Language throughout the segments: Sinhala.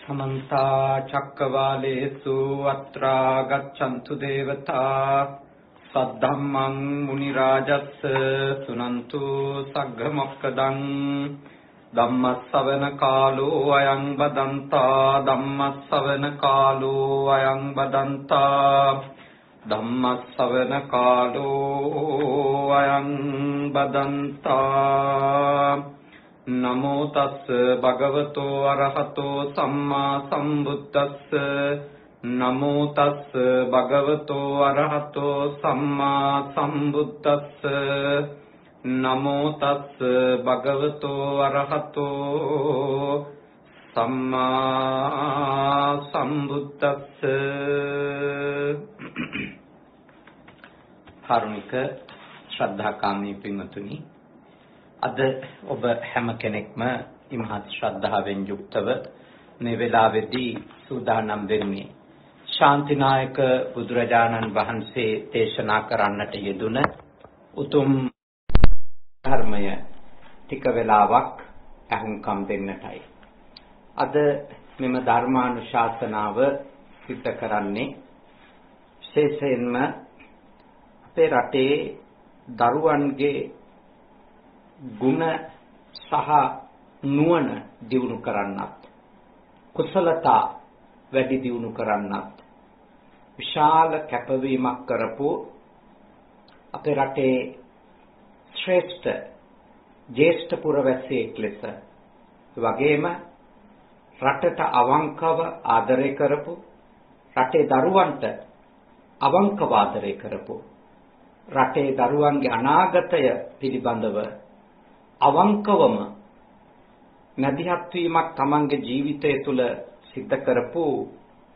समन्ता चक्रवालेषु अत्रा गच्छन्तु देवता सद्धम्मं मुनिराजस्य सुनन्तु सग्गमक्कदं धम्मस्सवන कालो अयं बदन्ता धम्मस्सवන कालो अयं बदन्ता धम्मस्सवන कालो अयं बदन्ता नमो तस् भगवतो अरहतो सम्मा सम्बुद्धस्स नमो तस् भगवतो अरहतो सम्मा सम्बुद्धस्स नमो तस् भगवतो अरहतो सम्मा सम्बुद्धस्स කාරුණික ශ්‍රද්ධාකාමී පින්වතුනි අද ඔබ හැම කෙනෙක්ම ඉමහත් ශ්‍රද්ධාවෙන් යුක්තව මේ වෙලාවේදී සූදානම් වෙන්නේ ශාන්තිනායක බුදුරජාණන් වහන්සේ දේශනා කරන්නට යෙදුන උතුම් ධර්මය ටික වෙලාවක් අහුම්කම් දෙන්නටයි. අද මෙම ධර්මානුශාසනාව සිද්ධ කරන්නේ විශේෂයෙන්ම අපේ රටේ දරුවන්ගේ ගුණ සහ නුවණ දියුණු කරන්නත් කුසලතා වැඩි දියුණු කරන්නත් විශාල කැපවීමක් කරපු අපේ රටේ ශ්‍රේෂ්ඨ ජේෂ්ඨ පුරවැසියෙක් ලෙස වගේම රටට අවංකව ආදරය කරපු රටේ දරුවන්ට අවංකව ආදරය කරපු රටේ දරුවන්ගේ අනාගතය පිළිබඳව අවංකවම මැදිහත් වීමක් තමන්ගේ ජීවිතය තුළ සිද්ධ කරපු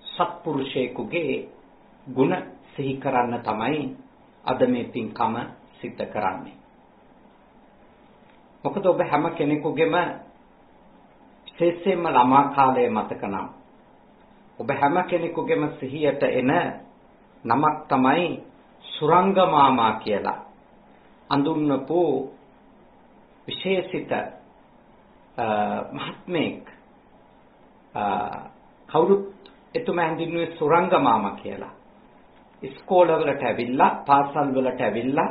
සත්පුරුෂයෙකුගේ ගුණ සිහි කරන්න තමයි අද මේ පින්කම සිද්ධ කරන්නේ. මොකද ඔබ හැම කෙනෙකුගේම විශේෂයෙන්ම ළමා කාලයේ මතක නම් ඔබ හැම කෙනෙකුගේම සිහියට එන නමක් තමයි සුරංගමාමා කියලා අඳුන්වපු විශේෂිත මහත්මයෙක් කවුරුත් එතුමා හඳුන්වන්නේ සුරංගමාමා කියලා. ඉස්කෝලවලට ඇවිල්ලා පාසල් වලට ඇවිල්ලා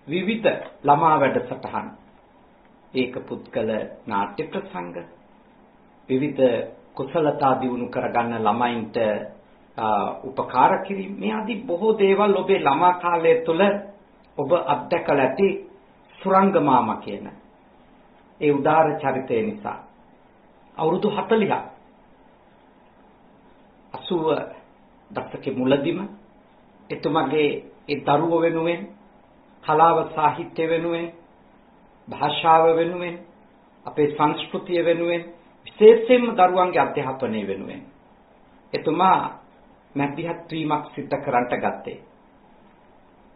විවිධ ළමා වැඩසටහන් ඒක පුද්ගල නාට්‍ය ප්‍රසංග විවිධ කුසලතා දියුණු කරගන්න ළමයින්ට උපකාර කිරීම මේ ආදී බොහෝ දේවල් ඔබේ ළමා කාලය තුළ ඔබ අත්දැකලා ඇති සුරංගමාමා කියන ඒ උදාර චරිතය නිසා අවුරුදු 40ක් 80 දශකයේ මුලදීම එතුමාගේ ඒ දරුවෝ වෙනුවෙන් කලාව සාහිත්‍ය වෙනුවෙන් භාෂාව වෙනුවෙන් අපේ සංස්කෘතිය වෙනුවෙන් විශේෂයෙන්ම දරුවන්ගේ අධ්‍යාපනය වෙනුවෙන් එතුමා මැදිහත් වීමක් සිද්ධ කරන්නට ගත්තේ.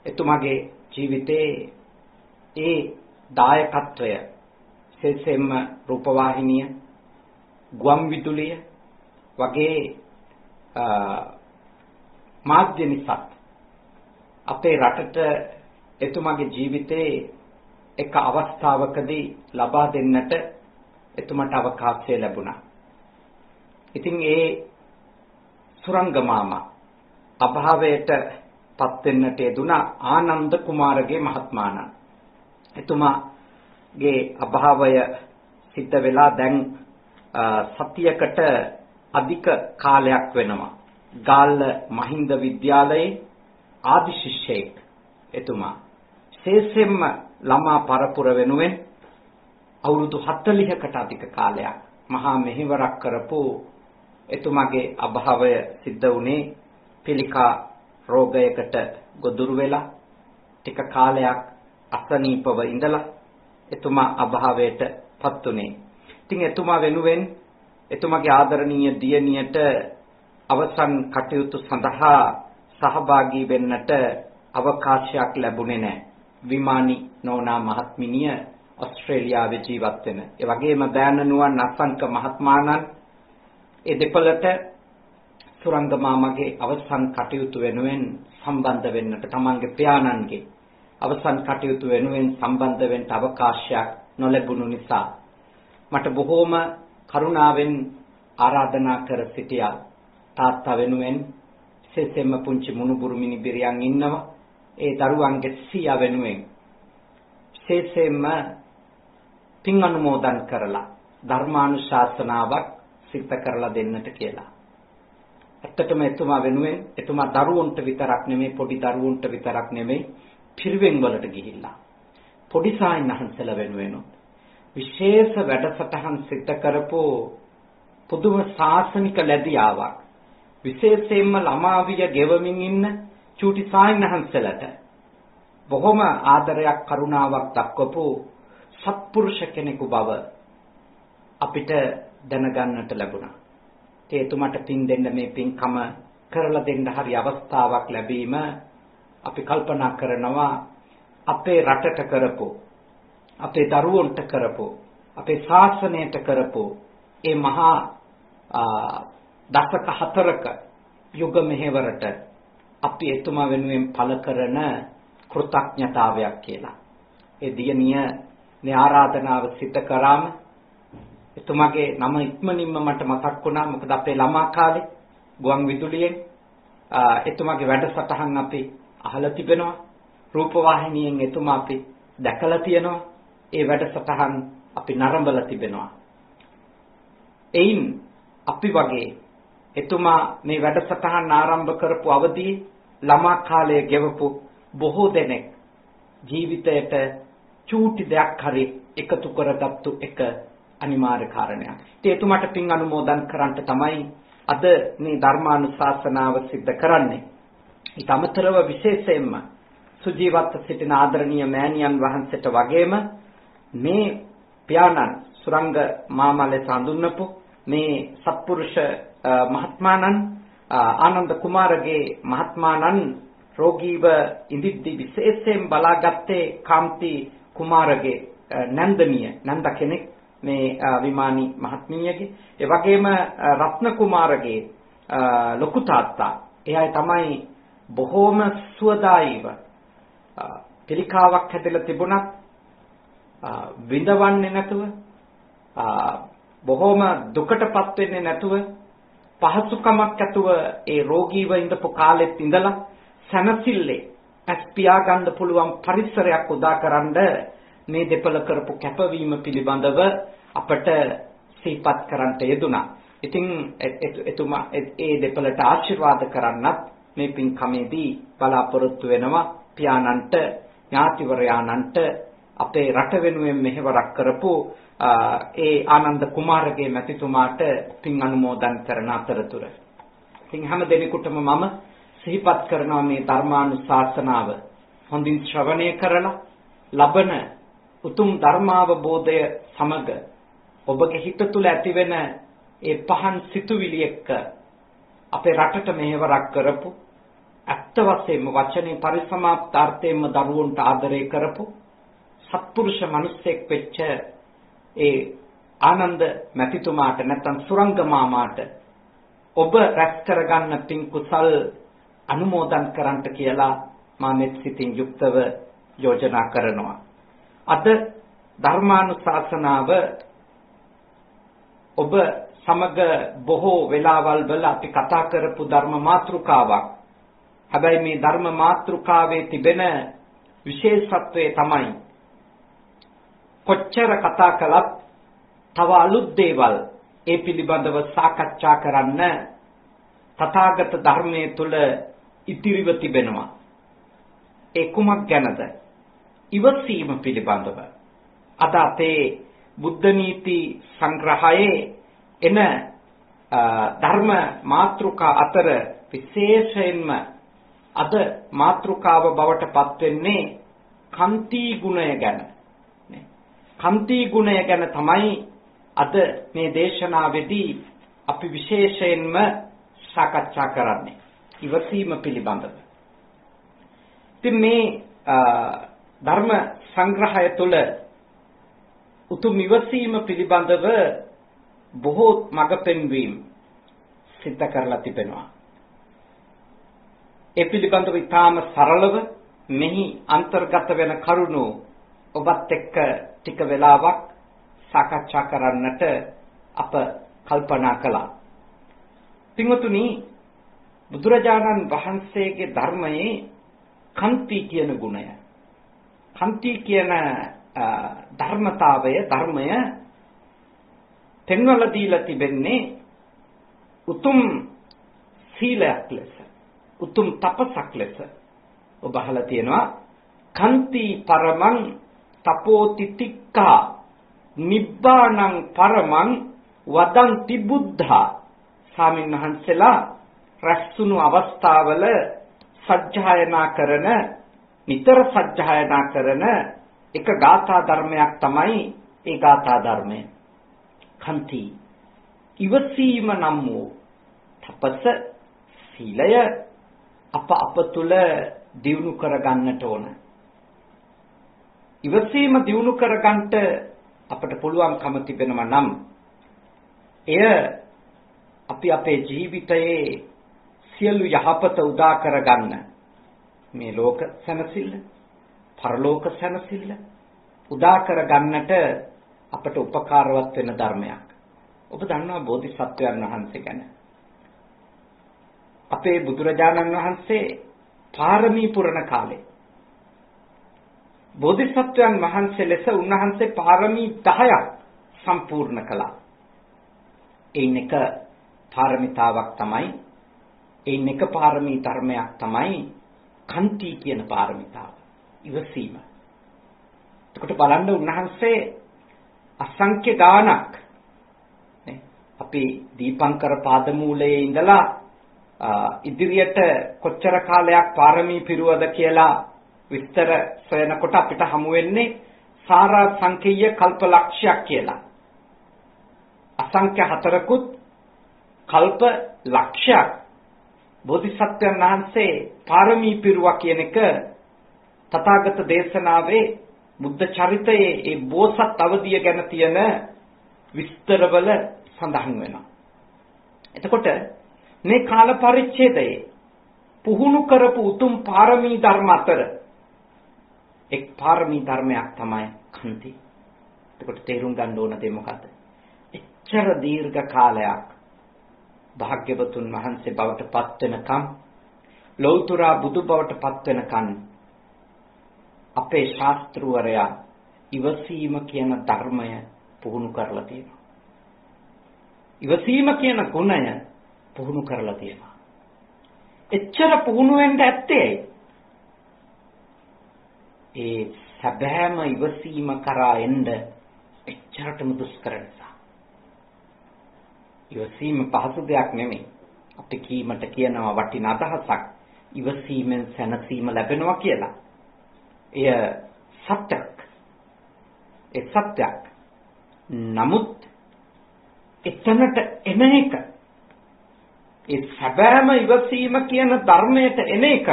එතුමාගේ ජීවිතයේ ඒ දායකත්වය විශේෂයෙන්ම රූපවාහිනිය ගුවන් විදුලිය වගේ මාධ්‍ය නිසා අපේ රටට එතුමාගේ ජීවිතයේ එක අවස්ථාවකදී ලබා දෙන්නට එතුමාට අවකාශය ලැබුණා. ඉතින් ඒ සුරංගමාමා අභාවයට පත් වෙන්නට යෙදුනා ආනන්ද කුමාරගේ මහත්මාණන්. එතුමාගේ අභාවය සිද්ධ වෙලා දැන් සතියකට අධික කාලයක් වෙනවා. ගාල්ල මහින්ද විද්‍යාලයේ ආදි ශිෂ්‍යයෙක් එතුමා. විශේෂයෙන්ම ළමා පරපුර වෙනුවෙන් අවුරුදු 40කට අධික කාලයක් මහා මෙහෙවරක් කරපු එතුමාගේ අභාවය සිද්ධ වුණේ පිළිකා රෝගයකට ගොදුරු වෙලා ටික කාලයක් අසනීපව ඉඳලා එතුමා අභාවයට පත් වුණේ. ඉතින් එතුමා වෙනුවෙන් එතුමාගේ ආදරණීය දියණියට අවසන් කටයුතු සඳහා සහභාගී වෙන්නට අවකාශයක් ලැබුණේ නැහැ. විමානි නෝනා මහත්මිනිය ඔස්ට්‍රේලියාවේ ජීවත් වෙන. ඒ වගේම දයනනුවන් අසංක මහත්මාණන් ඒ දෙපළට සුරංගමාමගේ අවසන් කටයුතු වෙනුවෙන් සම්බන්ධ වෙන්නට තමන්ගේ පියාණන්ගේ අවසන් කටයුතු වෙනුවෙන් සම්බන්ධ වෙන්න අවකාශයක් නොලැබුණු නිසා මට බොහෝම කරුණාවෙන් ආරාධනා කර සිටියා තාත්තා වෙනුවෙන් විශේෂයෙන්ම පුංචි මුණුබුරු මිනිබිරියන් ඉන්නවා. ඒ දරුවන්ගේ සීයා වෙනුවෙන් විශේෂයෙන්ම පින් අනුමෝදන් කරලා ධර්මානුශාසනාවක් සිද්ධ කරලා දෙන්නට කියලා. ඇත්තටම එතුමා වෙනුවෙන් එතුමා දරුවන්ට විතරක් නෙමෙයි පොඩි දරුවන්ට විතරක් නෙමෙයි පිරිවෙන් වලට ගිහිල්ලා පොඩි සායනහන්සලා වෙනුවෙන් විශේෂ වැඩසටහන් සිද්ධ කරපෝ පුදුම ශාසනික ලැබියාවක් විශේෂයෙන්ම ළමාවිය ගෙවමින් ඉන්න චූටි සායනහන්සලට බොහොම ආදරයක් කරුණාවක් දක්වපු සත්පුරුෂ කෙනෙකු බව අපිට දැනගන්නට ලැබුණා. ඒ එතුමාට පින් දෙන්න මේ පින්කම කරලා දෙන්න හරි අවස්ථාවක් ලැබීම අපි කල්පනා කරනවා අපේ රටට කරපු අපේ දරුවන්ට කරපු අපේ ශාසනයට කරපු ඒ මහා දශක 4ක යුග මෙහෙවරට අපි එතුමා වෙනුවෙන් පළ කරන කෘතඥතාවයක් කියලා. ඒ දියණිය මේ ආරාධනාව සිද්ධ කරාම එතුමාගේ නම ඉක්මනින්ම මට මතක් වුණා. මොකද අපේ ළමා කාලේ ගුවන් විදුලියෙන් එතුමාගේ වැඩසටහන් අපි අහලා තිබෙනවා. රූපවාහිනියෙන් එතුමා අපි දැකලා තියෙනවා. ඒ වැඩසටහන් අපි නරඹලා තිබෙනවා. එයින් අපි වගේ එතුමා මේ වැඩසටහන් ආරම්භ කරපු අවදී ළමා කාලයේ ගෙවපු බොහෝ දෙනෙක් ජීවිතයට චූටි දෙයක් හරි එකතු කරගත්තු එක අනිවාර්ය කාරණයක්. ඒ එතුමාට පින් අනුමෝදන් කරන්නට තමයි අද මේ ධර්මානුශාසනාව සිද්ධ කරන්නේ. ඊට අමතරව විශේෂයෙන්ම සුජීවත්ව සිටින ආදරණීය මෑණියන් වහන්සේට වගේම මේ පියාණන් සුරංග මාමා ලෙස හඳුන්වපු මේ සත්පුරුෂ මහත්මාණන් ආනන්ද කුමාරගේ මහත්මාණන් රෝගීව ඉදිද්දී විශේෂයෙන් බලාගත්තේ කාන්ති කුමාරගේ නන්ද කෙනෙක් මේ විමානි මහත්මියගේ ඒ වගේම රත්න කුමාරගේ ලොකු තාත්තා එයයි තමයි බොහෝම සුවදායීව පිළිකාවක් හැදලා තිබුණත් විඳවන්නේ නැතුව බොහෝම දුකටපත් වෙන්නේ නැතුව පහසුකමක් ඇතුව ඒ රෝගීව ඉඳපු කාලෙත් ඉඳලා සනසිල්ලේ ඇස් පියාගන්න පුළුවන් පරිසරයක් උදාකරනද මේ දෙපළ කරපු කැපවීම පිළිබඳව අපට සිහිපත් කරන්නට යෙදුණා. ඉතින් එතුමා ඒ දෙපළට ආශිර්වාද කරන්නත් මේ පින්කමේදී බලාපොරොත්තු වෙනවා. පියාණන්ට ඥාතිවරයාණන්ට අපේ රට වෙනුවෙන් මෙහෙවරක් කරපු ඒ ආනන්ද කුමාරගේ මැතිතුමාට පින් අනුමෝදන් කරන අතරතුර ඉතින් හැම දෙනෙකුටම මම සිහිපත් කරනවා මේ ධර්මානුශාසනාව හොඳින් ශ්‍රවණය කරලා ලබන උතුම් ධර්මාවබෝධය සමග ඔබගේ හිත තුළ ඇතිවෙන ඒ පහන් සිතුවිලි එක්ක අපේ රටට මෙහෙවරක් කරපු ඇත්ත වශයෙන්ම වචනේ පරිසමාප්තාර්ථයෙන්ම දරුවන්ට ආදරය කරපු සත්පුරුෂ මිනිසෙක් වෙච්ච ඒ ආනන්ද මැතිතුමාට නැත්නම් සුරංග මාමාට ඔබ රැස් කරගන්න පින් කුසල් අනුමෝදන් කරන්නට කියලා මා මෙත් සිතින් යුක්තව යෝජනා කරනවා. අද ධර්මානුශාසනාව ඔබ සමග බොහෝ වෙලාවල් වල අපි කතා කරපු ධර්ම මාතෘකාවක්. හැබැයි මේ ධර්ම මාතෘකාවේ තිබෙන විශේෂත්වය තමයි කොච්චර කතා කළත් තව අලුත් දේවල් ඒ පිළිබඳව සාකච්ඡා කරන්න තථාගත ධර්මයේ තුල ඉතිරිව තිබෙනවා. ඒ කුමක් ගැනද? ඉවසීම පිළිබඳව. අද අපේ බුද්ධ නීති සංග්‍රහයේ එන ධර්ම මාතෘකා අතර විශේෂයෙන්ම අද මාතෘකාව බවට පත් වෙන්නේ කන්ති ගුණය ගැන. කන්ති ගුණය ගැන තමයි අද මේ දේශනාවේදී අපි විශේෂයෙන්ම සාකච්ඡා කරන්නේ. ඉවසීම පිළිබඳව. ඉතින් මේ ධර්ම සංග්‍රහය තුළ උතුම් ඉවසීම පිළිබඳව බොහෝ මඟ පෙන්වීම් සිද්ධ කරලා තිබෙනවා. ඒ පිළිබඳව ඉතාම සරලව මෙහි අන්තර්ගත වෙන කරුණු ඔබත් එක්ක ටික වෙලාවක් සාකච්ඡා කරන්නට අප කල්පනා කළා. පින්වතුනි, බුදුරජාණන් වහන්සේගේ ධර්මයේ කන්ති කියන ගුණය, කන්ති කියන ධර්මය පෙන්වලා දීලා තිබෙන්නේ උතුම් සීලයක් ලෙස, උතුම් තපසක් ලෙස. ඔබ අහලා තියෙනවා කන්ති පරමං තපෝති තික්ඛා නිබ්බාණං පරමං වදන්ති බුද්ධා. ස්වාමීන් වහන්සේලා රැස්තුණු අවස්ථාවල සජ්ජායනා කරන, නිතර සජ්ජායනා කරන එක ගාථා ධර්මයක් තමයි ඒ ගාථා ධර්මය. කන්ති ඉවසීම නම් වූ තපස සීලය අප තුල දියුණු කරගන්නට ඕන. ඉවසීම දියුණු කරගන්නට අපට පුළුවන්කම තිබෙනවා නම් එය අපි අපේ ජීවිතයේ සියලු යහපත උදා කරගන්න, මේ ලෝක සැනසෙල්ල, පරලෝක සැනසෙල්ල උදා කරගන්නට අපට උපකාරවත් වෙන ධර්මයක්. ඔබ දන්නවා බෝධිසත්වයන් වහන්සේ ගැන. අපේ බුදුරජාණන් වහන්සේ පාරමී පුරණ කාලේ බෝධිසත්වයන් වහන්සේ ලෙස උන්වහන්සේ පාරමී 10ක් සම්පූර්ණ කළා. ඒන් එක පාරමිතාවක් තමයි, ඒන් එක පාරමී ධර්මයක් තමයි කන්ති කියන පාරමිතාව, ඉවසීම. එතකොට බලන්න උන්වහන්සේ අසංඛ්‍ය ගානක් අපි දීපංකර පාදමූලයේ ඉඳලා ඉදිරියට කොච්චර කාලයක් පාරමී පිරුවද කියලා විස්තර සොයනකොට අපිට හමු වෙන්නේ සාරා සංඛේය කල්පලක්ෂයක් කියලා. අසංඛ්‍ය 4කුත් කල්ප ලක්ෂයක් බෝධිසත්වයන් වහන්සේ පාරමී පිරුවා කියන එක තථාගත දේශනාවේ බුද්ධ චරිතයේ ඒ බෝසත් අවධිය ගැන තියෙන විස්තරවල සඳහන් වෙනවා. එතකොට මේ කාල පරිච්ඡේදයේ පුහුණු කරපු උතුම් පාරමී ධර්ම අතර එක් පාරමී ධර්මයක් තමයි කන්ති. එතකොට තේරුම් ගන්න ඕන දේ මොකද්ද? එච්චර දීර්ඝ කාලයක් භාග්‍යවතුන් වහන්සේ බවට පත් වෙනකම්, ලෞතර බුදු බවට පත් වෙනකම් අපේ ශාස්ත්‍රවරයා ඉවසීම කියන ධර්මය පුහුණු කරලා තියෙනවා. ඉවසීම කියන ගුණය පුහුණු කරලා තියෙනවා. එච්චර පුහුණු වෙන්න ඇත්තේ ඒ සැබෑම ඉවසීම කරා එන්න එච්චරටම දුෂ්කර නිසා. ඉවසීම පහසු දෙයක් නෙමෙයි. අපි කීමට කියනවා වටින අදහසක්, ඉවසීමෙන් සැනසීම ලැබෙනවා කියලා. එය සත්‍යයක්. ඒ සත්‍යයක්. නමුත් එතනට එන එක, ඒ සැබෑම ඉවසීම කියන ධර්මයට එන එක,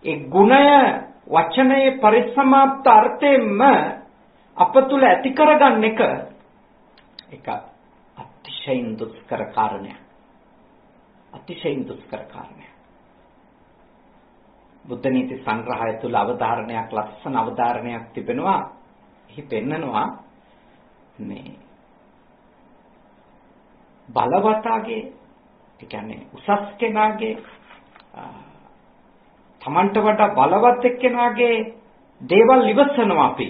ඒ ගුණය වචනයේ පරිසමාප්ත අර්ථයෙන්ම අප තුළ ඇති කරගන්න එක අතිශයින් දුෂ්කර කාරණයක්. අතිශයින් දුෂ්කර කාරණයක්. බුද්ධ නීති සංග්‍රහය තුළ අවධාරණයක්, ලස්සන අවධාරණයක් තිබෙනවා. එහි පෙන්නනවා මේ බලවතාගේ, ඒ කියන්නේ උසස් කෙනාගේ, තමන්ට වඩා බලවත් එක්කෙනාගේ දේවල් ඉවසනවා අපි.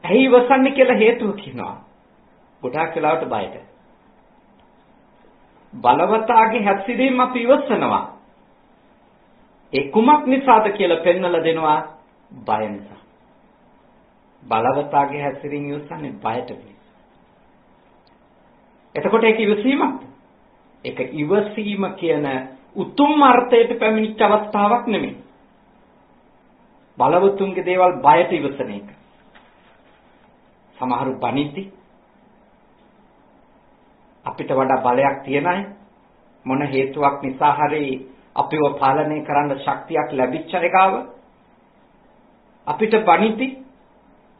ඇයි ඉවසන්නේ කියලා හේතුව කියනවා. ගොඩාක් වෙලාවට බයට. බලවතාගේ හැසිරීම අපි ඉවසනවා. ඒ කුමක් නිසාද කියලා පෙන්වලා දෙනවා, බය නිසා. බලවතාගේ හැසිරීම ඉවසන්නේ බයට නිසා. එතකොට ඒක ඉවසීමක්. ඒක ඉවසීම කියන උතුම් අර්ථයට පැමිණිච්ච අවස්ථාවක් නෙමෙයි. බලවතුන්ගේ දේවල් බයට ඉවසන එක. සමහරු බනිද්දි අපිට වඩා බලයක් තියන අය, මොන හේතුවක් නිසා හරි අපිව පාලනය කරන්න ශක්තියක් ලැබිච්ච එකව අපිට බනිද්දි,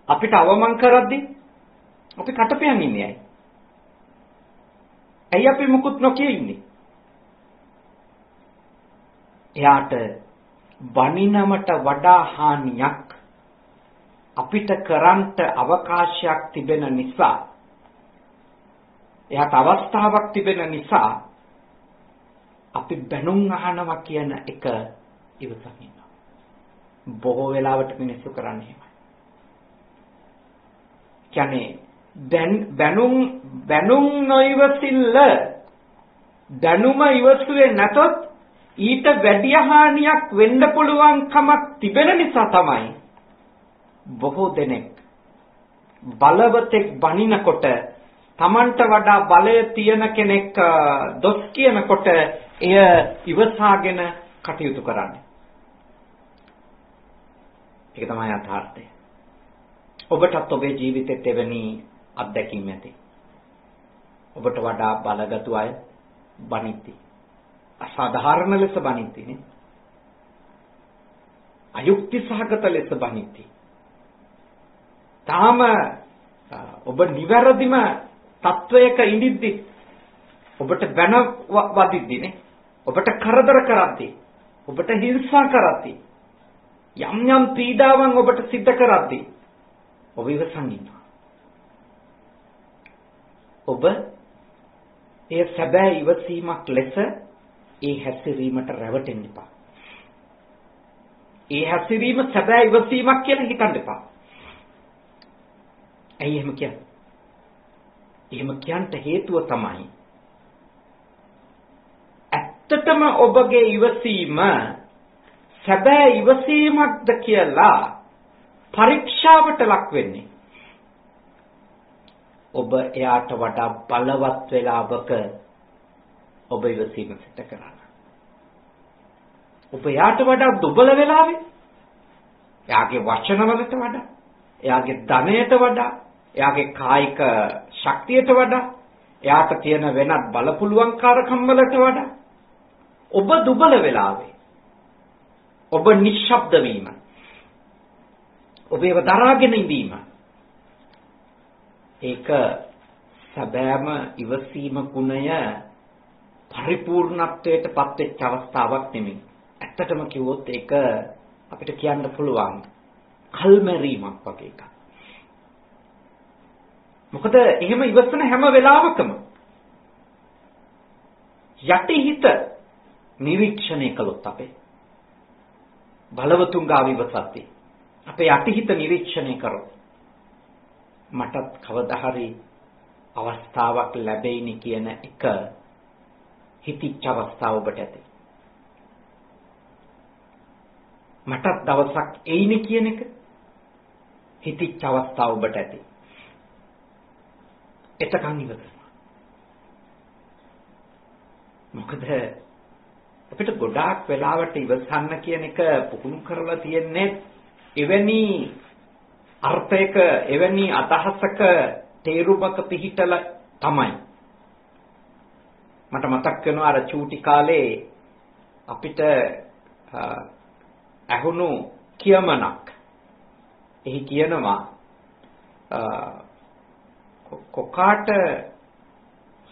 අපිට අවමන් කරද්දි අපි කටපියන් ඉන්නේ අය. ඇයි අපි මුකුත් නොකිය ඉන්නේ? එයාට බනිනමට වඩා හානියක් අපිට කරන්ට අවකාශයක් තිබෙන නිසා එයාට අවස්ථාවක් තිබෙන නිසා අපි බැනුම් අහනවා කියන එක ඉවසන් ඉන්නවා. බොහෝ වෙලාවට මිනිස්සු කරන්නේ එහෙමයි. කියන්නේ බැනුම් නොයිවසිල්ල දැනුම ඉවසුවේ නැතොත් ඊට වැඩි හානියක් වෙන්න පුළුවන් කමක් තිබෙන නිසා තමයි බොහෝ දෙනෙක් බලවතෙක් බනිනකොට තමන්ට වඩා බලය තියෙන කෙනෙක් දොස් කියනකොට එය ඉවසාගෙන කටයුතු කරන්නේ. ඒක තමයි යථාර්ථය. ඔබටත් ඔබේ ජීවිතෙත් එවැනි අත්දැකීම් ඇති. ඔබට වඩා බලගතු අය බනිති. අසාධාරණ ලෙස බනිති නේ. අයුක්ති සහගත ලෙස බනිති. තාම ඔබ නිවැරදිම තත්වයක ඉඳිද්දි ඔබට බැන වදිද්දි නේ. ඔබට කරදර කරද්දි, ඔබට හිංසා කරද්දි, යම් පීඩාවන් ඔබට සිද්ධ කරද්දි ඔබ ඉවසන් ඉන්නවා. ඔබ ඒ සැබෑ ඉවසීමක් ලෙස ඒ හැසිරීමට රැවටෙන්න එපා. ඒ හැසිරීම සැබෑ ඉවසීමක් කියලා හිතන්න එපා. ඇයි එහෙම කියන්නේ? එහෙම කියන්න හේතුව තමයි ඇත්තටම ඔබගේ ඉවසීම සැබෑ ඉවසීමක්ද කියලා පරීක්ෂාවට ලක් වෙන්නේ. ඔබ එයාට වඩා බලවත් වෙලාවක ඔබ ඉවසීම සිට කරා. ඔබ එයාට වඩා දුබල වෙලාවේ එයාගේ වචනවලට වඩා, එයාගේ ධනයට වඩා, එයාගේ කායික ශක්තියට වඩා, එයාට තියෙන වෙනත් බලපුලුවන්කාරකම් වලට වඩා ඔබ දුබල වෙලාවේ ඔබ නිශ්ශබ්ද වීම, ඔබ ඒව දරාගෙන ඉඳීම, ඒක සැබෑම ඉවසීම ගුණය පරිපූර්ණත්වයට පත්වෙච්ච අවස්ථාවක් නෙමෙයි. ඇත්තටම කිව්වොත් ඒක අපිට කියන්න පුළුවන් කල්මැරීමක් වගේ එකක්. මොකද එහෙම ඉවසන හැම වෙලාවකම යටිහිත නිරීක්ෂණය කළොත් අපේ බලවතුන් ගාව ඉවසද්දී අපේ යටිහිත නිරීක්ෂණය කරොත් මටත් කවදා හරි අවස්ථාවක් ලැබෙයිනි කියන එක හිතිච්ච අවස්ථාව ඔබට ඇති. මටත් දවසක් එයිනි කියන එක හිතිච්ච අවස්ථාව ඔබට ඇති. එතකන් ඉවසනවා. මොකද අපිට ගොඩාක් වෙලාවට ඉවසන්න කියන එක පුහුණු කරලා තියෙන්නේ එවැනි අර්ථයක, එවැනි අදහසක තේරුමක පිහිටලා තමයි. මට මතක් වෙනවා අර චූටි කාලේ අපිට ඇහුණු කියමනක්. එහි කියනවා කොකාට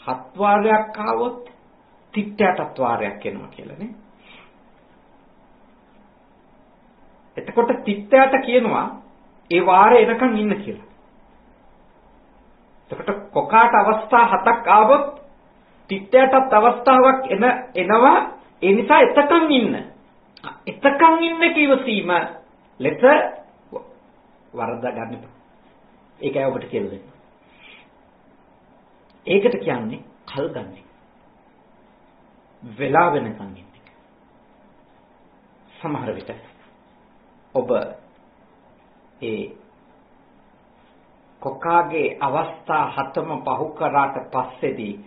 7 වාරයක් ආවොත් තිත්තයටත් වාරයක් එනවා කියලා නේ. එතකොට තිත්තයට කියනවා ඒ වාරේ එනකන් ඉන්න කියලා. එතකොට කොකාට අවස්ථා 7ක් ආවොත් තිත්තයටත් අවස්ථාවක් එනවා. ඒ නිසා එතකන් ඉන්න. එතකන් ඉන්න කිවසීම ලෙස වරදා ගන්න එපා. ඒකයි ඔබට කියලා දෙන්නේ. ඒකට කියන්නේ කල් ගන්න එක. වෙලා වෙනකන් ඉන්න එක. සමහර විට ඔබ ඒ කොකාගේ අවස්ථා 7ම පහු කරාට පස්සේදී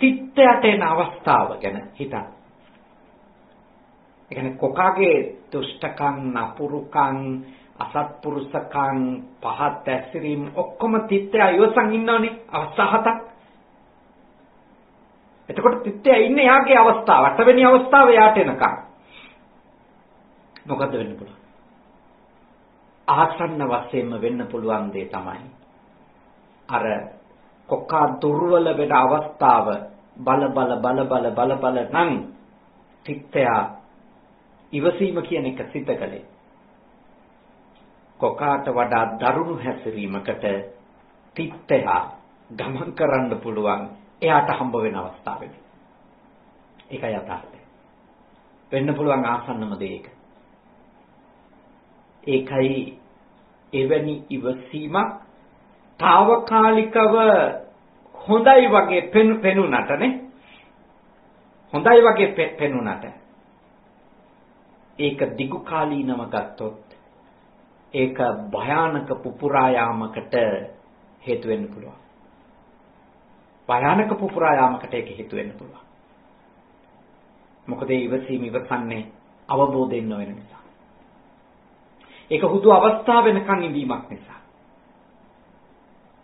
තිත්තයට එන අවස්ථාව ගැන හිතන්න. ඒ කියන්නේ කොකාගේ දුෂ්ටකම්, නපුරුකම්, අසත්පුරුෂකම්, පහත් ඇසිරීම ඔක්කොම තිත්තය ඉවසන් ඉන්නවනේ අවස්ථා 7ක්. එතකොට තිත්තය ඉන්නේ යාගේ අවස්ථාව. 8 වෙනි අවස්ථාව යාට එනකම්. මොකද්ද වෙන්න පුළුවන්? ආසන්න වශයෙන්ම වෙන්න පුළුවන් දේ තමයි අර කොකා දුර්වල වෙන අවස්ථාව බල නම් තිත්තය ඉවසීම කියන එක සිද්ධ කළේ. කොකාට වඩා දරුණු හැසිරීමකට තිත්තය ගමන් කරන්න පුළුවන් එයාට හම්බ වෙන අවස්ථාවේදී. ඒකයි යථාර්ථය. වෙන්න පුළුවන් ආසන්නම දේ ඒක. ඒකයි එවැනි ඉවසීමක් తాවකාලිකව හොඳයි වගේ පෙනුනටනේ. හොඳයි වගේ පෙනුනට ඒක දිගු කාලීනව ගත්තොත් ඒක භයානක පුපුරා යාමකට හේතු වෙන්න පුළුවන්. භයානක පුපුරා යාමකට ඒක හේතු වෙන්න පුළුවන්. මොකද ඉවසීම ඉවසන්නේ අවබෝධයෙන් නොවන නිසා. ඒක හුදු අවස්ථාව වෙනකන් ඉඳීමක් නිසා.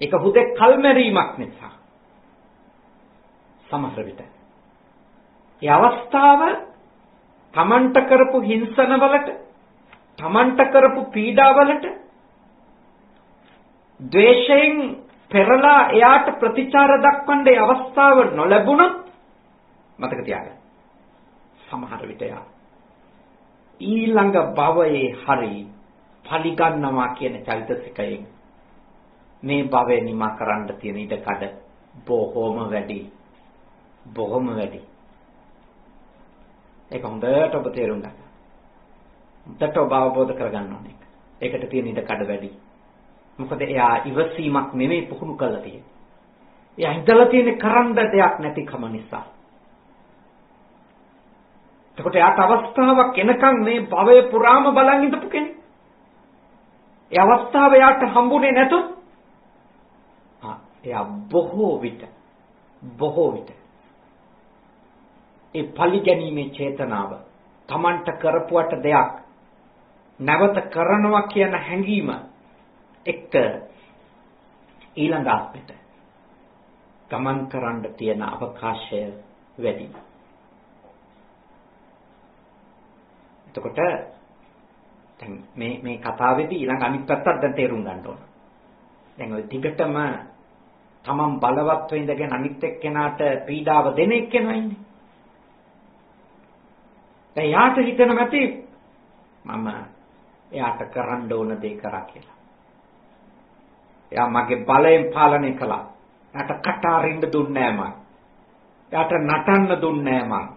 ඒක හුදෙක් කල්මැරීමක් නිසා. සමහර විට ඒ අවස්ථාව තමන්ට කරපු හිංසනවලට, තමන්ට කරපු පීඩාවලට ද්වේෂයෙන් පෙරලා එයාට ප්‍රතිචාර දක්වන්න ඒ අවස්ථාව නොලැබුණොත් මතක තියාගන්න. සමහර විට ඊළඟ භවයේ හරි පරිගන්නවා කියන චෛතසිකයෙන් මේ භවය නිමා කරන්න තියෙන ඉඩකඩ බොහොම වැඩි. බොහොම වැඩි. ඒක හොඳට ඔබ තේරුම් ගන්න. හොඳට ඔබ අවබෝධ කරගන්න ඕනේ. ඒකට තියෙන ඉඩකඩ වැඩි. මොකද එයා ඉවසීමක් නෙමෙයි පුහුණු කරලා තියෙන්නේ. එයා හිතලා තියෙන්නේ කරන්න දෙයක් නැතිකම නිසා. එතකොට එයාට අවස්ථාවක් එනකන් මේ භවය පුරාම බලන් ඉඳපු කෙනෙක්. ඒ අවස්ථාව එයාට හම්බුනේ නැතොත් එයා බොහෝ විට ඒ පරිගැනීමේ චේතනාව Tamanට කරපුවට දෙයක් නැවත කරනවා කියන හැඟීම එක්ක ඊළඟ ආත්මෙට ගමන් කරන්න තියෙන අවකාශය වැඩි. එතකොට දැන් මේ කතාවේදී ඊළඟ අනිත් පැත්තත් දැන් තේරුම් ගන්න ඕන. දැන් ඔය දිගටම තමන් බලවත් වෙඳගෙන අනිත් එක්කෙනාට පීඩාව දෙන එක්කෙනා ඉන්නේ. දැන් යාට හිතෙනවා ඇති මම එයාට කරන්න ඕන දේ කරා කියලා. එයා මගේ බලයෙන් පාලනය කළා. එයාට කට අරින්න දුන්නේ නැහැ මම. එයාට නටන්න දුන්නේ නැහැ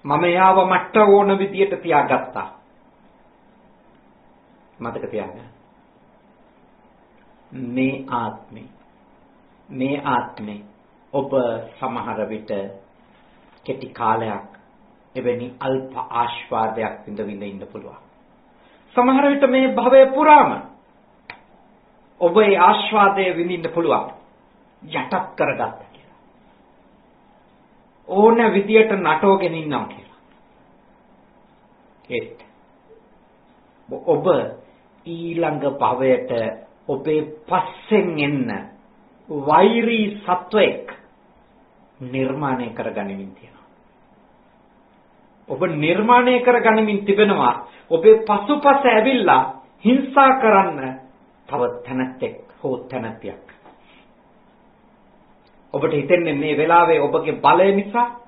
මම එයාව මට ඕන විදියට තියාගත්තා. මතක තියාගන්න. මේ ආත්මේ ඔබ සමහර විට කෙටි කාලයක් එවැනි අල්ප ආශ්වාදයක් විඳ ඉන්න පුළුවන්. සමහර විට මේ භවය පුරාම ඔබ ඒ ආශ්වාදය විඳින්න පුළුවන්. යටත් කරගත්තා කියලා. ඕන විදියට නටෝගෙන ඉන්නවා කියලා. ඒත් ඔබ ඊළඟ භවයට ඔබේ පස්සෙන් එන්න වෛරී සත්වයක් නිර්මාණය කරගනිමින් තියෙනවා. ඔබ නිර්මාණය කරගනිමින් තිබෙනවා ඔබේ පසුපස ඇවිල්ලා හිංසා කරන්න තව තැනැත්තෙක් හෝ තැනැත්තියක්. ඔබට හිතෙන්නේ මේ වෙලාවේ ඔබගේ බලය නිසා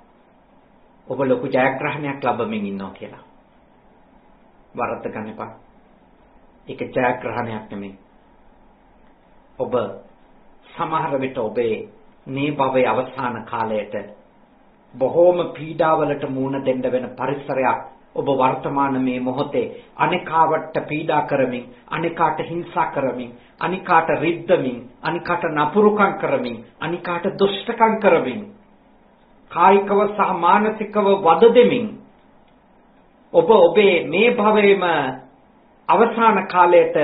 ඔබ ලොකු ජයග්‍රහණයක් ලබමින් ඉන්නවා කියලා. වරද්ද ගන්න එපා. ඒක ජයග්‍රහණයක් නෙමෙයි. ඔබ සමහර විට ඔබේ මේ භවයේ අවසාන කාලයට බොහෝම පීඩාවලට මුහුණ දෙන්න වෙන පරිසරයක් ඔබ වර්තමාන මේ මොහොතේ අනිකාවට පීඩා කරමින්, අනිකාට හිංසා කරමින්, අනිකාට රිද්දමින්, අනිකාට නපුරුකම් කරමින්, අනිකාට දුෂ්ටකම් කරමින්, කායිකව සහ මානසිකව වද දෙමින් ඔබ ඔබේ මේ භවයේම අවසාන කාලයට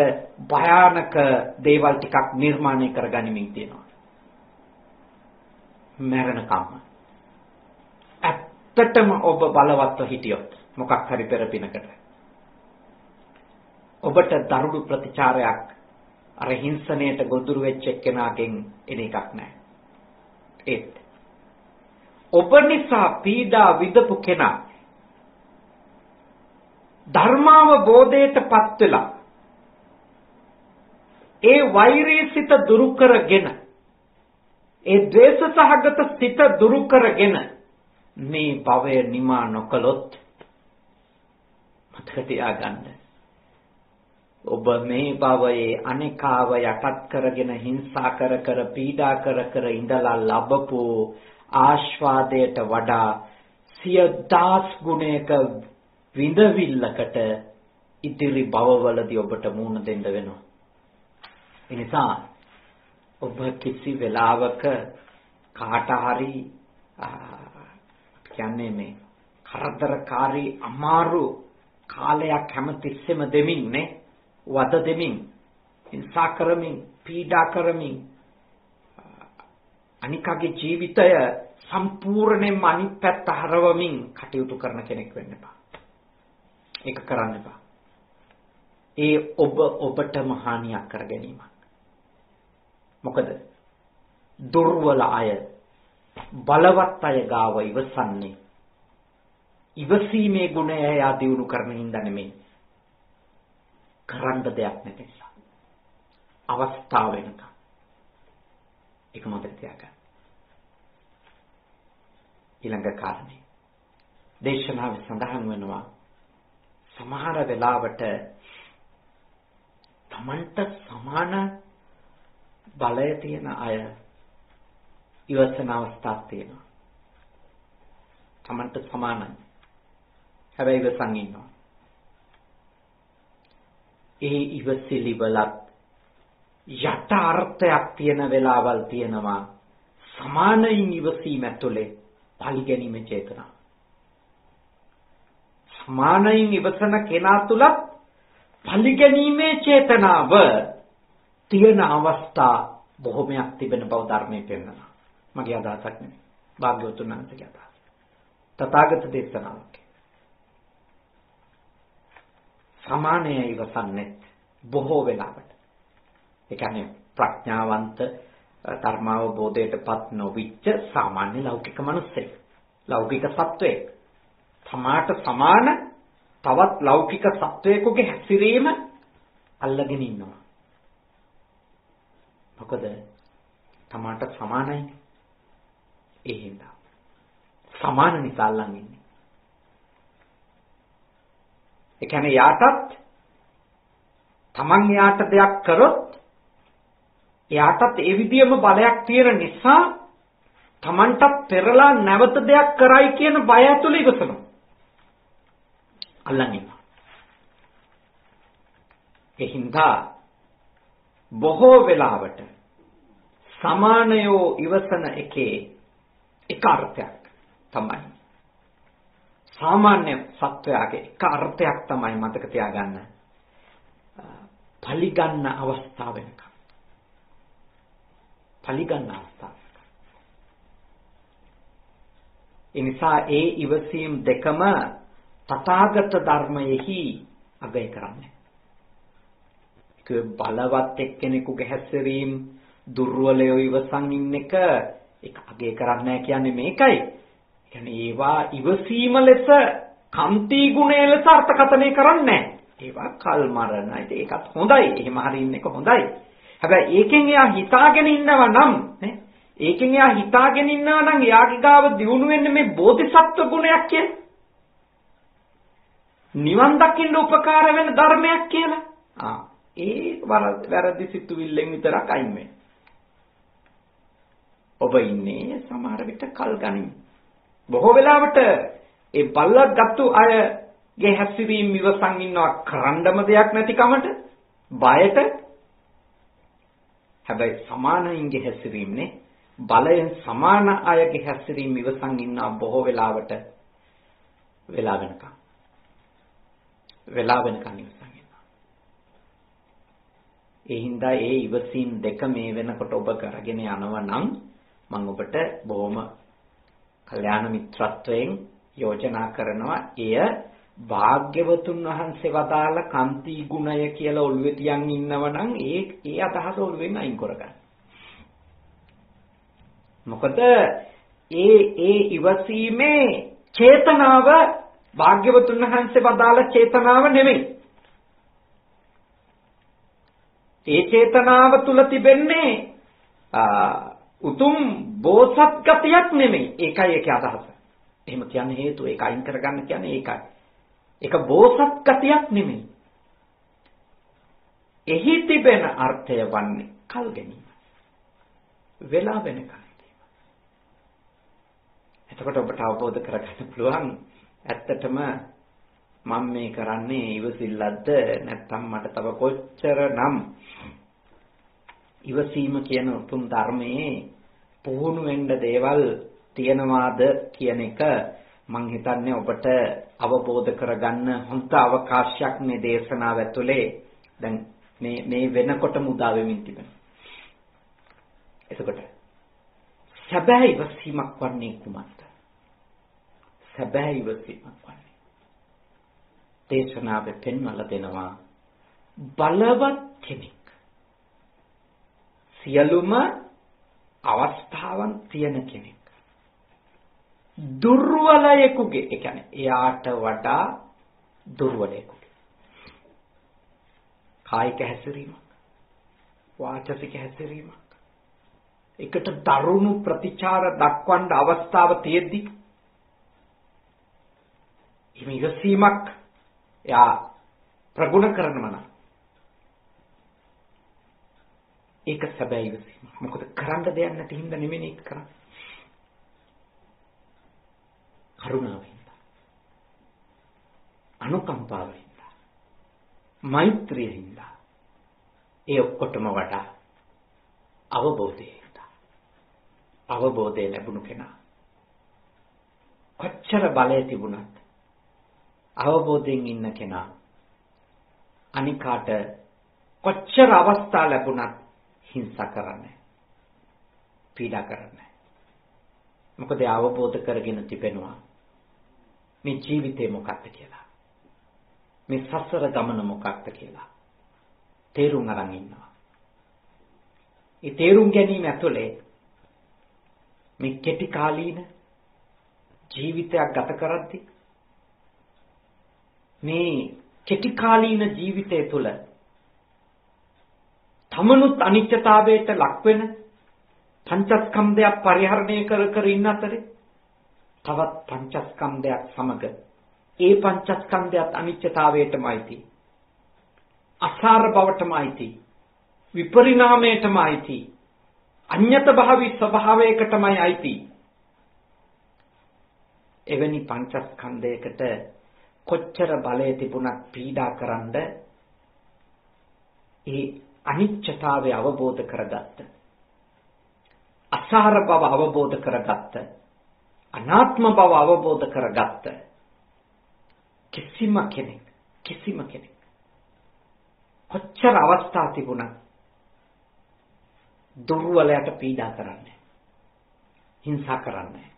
භයානක දේවල් ටිකක් නිර්මාණය කරගනිමින් තියෙනවා. මරණකම්. ඇත්තටම ඔබ බලවත්ව හිටියොත් මොකක් හරි පෙරපිනකට ඔබට දරුණු ප්‍රතිචාරයක් අර හිංසනයට ගොදුරු වෙච්ච එක්කෙනාගෙන් එන එකක් නැහැ. ඒත් ඔබ නිසා පීඩා විඳපු කෙනා ධර්මාවබෝධයටපත් වෙලා ඒ වෛරී සිත දුරු කරගෙන ඒ ද්වේෂ සහගත සිත දුරු කරගෙන මේ භවය නිමා නොකළොත් මතක තියාගන්න ඔබ මේ භවයේ අනිකාව යටත් කරගෙන හිංසා කර කර පීඩා කර කර ඉඳලා ලැබපු ආස්වාදයට වඩා 100,000 ගුණයක විඳවිල්ලකට ඉදිරි භවවලදී ඔබට මුහුණ දෙන්න වෙනවා. ඒ නිසා ඔබ කිසි වෙලාවක කාට හරි කියන්නේ මේ කරදරකාරී අමාරු කාලයක් හැමතිස්සෙම දෙමින් නේ වද දෙමින් හිංසා කරමින් පීඩා කරමින් අනිකගේ ජීවිතය සම්පූර්ණයෙන්ම අනිත් පැත්ත හරවමින් කටයුතු කරන කෙනෙක් වෙන්න එපා. ඒක කරන්න එපා. ඒ ඔබටම හානියක් කර ගැනීමක්. මොකද දුර්වල අය බලවත් අය ගාව ඉවසන්නේ ඉවසීමේ ගුණය එයා දියුණු කරන හින්දා නෙමෙයි. කරන්න දෙයක් නැති නිසා. අවස්ථාව වෙනකම්. ඒක මතක තියාගන්න. ඊළඟ කාරණේ. දේශනාවේ සඳහන් වෙනවා සමහර වෙලාවට තමන්ට සමාන බලය තියෙන අය ඉවසන අවස්ථාවක් තියෙනවා. තමන්ට සමානයි. හැබැයි ඉවසන් ඉන්නවා. ඒ ඉවසිලි වලත් යට අර්ථයක් තියෙන වෙලාවල් තියෙනවා. සමානයින් ඉවසීම ඇතුලේ පරිගැනීමේ චේතනාව. සමානයින් ඉවසන කෙනා තුලත් පරිගැනීමේ චේතනාව තියෙන අවස්ථා බොහොමයක් තිබෙන බව ධර්මයේ පෙන්නනවා. මගේ අදහසක් නෙමෙයි. භාග්‍යවතුන් වහන්සේගේ අදහස. තථාගත දේශනාවක්. සමානය ඉවසන්නේ බොහෝ වෙලාවට. ඒ කියන්නේ ප්‍රඥාවන්ත ධර්මාවබෝධයටපත් නොවිච්ච සාමාන්‍ය ලෞකික මිනිස්සෙක්. ලෞකික සත්වයෙක්. සමාට සමාන තවත් ලෞකික සත්වයෙකුගේ හැසිරීම අල්ලගෙන ඉන්නවා. මොකද තමාට සමානයි. ඒ හින්දා සමාන නිසා අල්ලන් ඉන්නේ. ඒ කියන්නේ යාටත් තමන් යාට දෙයක් කරොත් යාටත් ඒ විදියම බලයක් තියෙන නිසා තමන්ටත් පෙරලා නැවත දෙයක් කරයි කියන බය ඇතුළේ ඉවසනවා. අල්ලන් ඉන්නවා. ඒ හින්දා බොහෝ වෙලාවට සමානයෝ ඉවසන එකේ එක අර්ථයක් තමයි. සාමාන්‍ය සත්වයාගේ එක අර්ථයක් තමයි මතක තියාගන්න. පලිගන්න අවස්ථාව වෙනකම්. පලිගන්න අවස්ථාව. ඒ නිසා ඒ ඉවසීම් දෙකම තථාගත ධර්මයෙහි අගය කරන්නේ. ඒක බලවත් එක්කෙනෙකුගේ හැසිරීම දුර්වලයෝ ඉවසන් ඉන්න එක ඒක අගය කරන්නේ කියන්නේ මේකයි. කියන්නේ ඒවා ඉවසීම ලෙස කම්ති ගුණය ලෙස අර්ථකථනය කරන්නේ ඒවා කල් මරණයි. ඒකත් හොඳයි. එහෙම හරින්න එක හොඳයි. හැබැයි ඒකෙන් එයා හිතාගෙන ඉන්නවා නම් නේ ඒකෙන් එයා හිතාගෙන ඉන්නවා නම් එයාගේ ගාව දියුණු වෙන්නේ මේ බෝධිසත්ව ගුණයක් කියලා. නිවන් දකින්න උපකාර වෙන ධර්මයක් කියලා. ඒ වැරදි සිතුවිල්ලෙන් විතරක් අයින් වෙන්න. ඔබ ඉන්නේ සමහර විට කල් ගනිමින්. බොහෝ වෙලාවට ඒ බල්ලගත්තු අයගේ හැසිරීම ඉවසන් ඉන්නවා කරන්නම දෙයක් නැති කමට බයට. හැබැයි සමානයින්ගේ හැසිරීමනේ බලයෙන් සමාන අයගේ හැසිරීම ඉවසන් ඉන්නවා බොහෝ වෙලාවට වෙලා වෙනකම් ඉවසන් ඉන්නවා. ඒ හින්දා ඒ ඉවසීම් දෙක මේ වෙනකොට ඔබ කරගෙන යනවා නම් මම ඔබට බොහොම කල්යාණ මිත්‍රත්වයෙන් යෝජනා කරනවා එය භාග්‍යවතුන් වහන්සේ වදාළ කාන්ති ගුණය කියලා ඔළුවේ තියන් ඉන්නවනම් ඒ අදහස ඔළුවෙන් අයින් කරගන්න. මොකද ඒ ඉවසීමේ චේතනාව භාග්‍යවතුන් වහන්සේ වදාළ චේතනාව නෙමෙයි. ඒ චේතනාව තුල තිබෙන්නේ උතුම් බෝසත් ගතියක් නෙමෙයි. ඒකයි ඒකේ අදහස. එහෙම කියන්නේ හේතුව ඒක අයින් කරගන්න කියන්නේ ඒකයි. ඒක බෝසත් ගතියක් නෙමෙයි. එහි තිබෙන අර්ථය වන්නේ කල් ගැනීම. වෙලා වෙනකන්. එතකොට ඔබට අවබෝධ කරගන්න පුළුවන් ඇත්තටම මම මේ කරන්නේ ඉවසිල්ලක්ද නැත්නම් මට තව කොච්චරනම් ඉවසීම කියන උතුම් ධර්මයේ පුහුණු වෙන්න දේවල් තියනවාද කියන එක මම හිතන්නේ ඔබට අවබෝධ කරගන්න හොඳ අවකාශයක් මේ දේශනාව ඇතුලේ දැන් මේ වෙනකොට මුදා වෙමින් තිබෙනවා. එතකොට සැබෑ ඉවසීමක් වන්නේ කුමක්ද? සැබෑ ඉවසීමක් වන්නේ දේශනාවේ පෙන්වලා දෙනවා බලවත් කෙනෙක් සියලුම අවස්ථාවන් තියෙන කෙනෙක් දුර්වලයෙකුගේ ඒ කියන්නේ එයාට වඩා දුර්වලයෙකුගේ කායික හැසිරීමක් වාචසික හැසිරීමක් එකට දරුණු ප්‍රතිචාර දක්වන්න අවස්ථාව තියෙද්දි ඉවසීමක් එයා ප්‍රගුණ කරනවා නම් ඒක සැබෑ ඉවසීම. මොකද කරන්න දෙයක් නැති හින්දා නෙමෙයි ඒක කරන්නේ. කරුණාවෙන්. අනුකම්පාවෙන්. මෛත්‍රියෙන්. ඒ ඔක්කොටම වඩා අවබෝධයෙන්. අවබෝධය ලැබුණු කෙනා කොච්චර බලය තිබුණත් අවබෝධයෙන් ඉන්න කෙනා අනිකාට කොච්චර අවස්ථා ලැබුණත් හිංසා කරන්නේ පීඩා කරන්නේ මොකද අවබෝධ කරගෙන තිබෙනවා මේ ජීවිතේ මොකක්ද කියලා මේ සසර ගමන මොකක්ද කියලා තේරුම් අරන් ඉන්නවා. ඒ තේරුම් ගැනීම ඇතුලේ මේ කෙටි කාලීන ජීවිතයක් ගත කරද්දී මේ කෙටි කාලීන ජීවිතය තුළ තමනුත් අනිත්‍යතාවයට ලක් වෙන පංචස්කන්ධයක් පරිහරණය කර ඉන්න අතරේ තවත් පංචස්කන්ධයක් සමග ඒ පංචස්කන්ධයත් අනිත්‍යතාවයටමයි අසාර බවටමයි විපරිණාමයටමයි අඤ්ඤත භාවී ස්වභාවයකටමයි අයිති. එවැනි පංචස්කන්ධයකට කොච්චර බලය තිබුණත් පීඩා කරන්න ඒ අනිත්‍යතාවය අවබෝධ කරගත්ත අසාර බව අවබෝධ කරගත්ත අනාත්ම බව අවබෝධ කරගත්ත කිසිම කෙනෙක් කොච්චර අවස්ථා තිබුණත් දුර්වලයට පීඩා කරන්නේ හිංසා කරන්නේ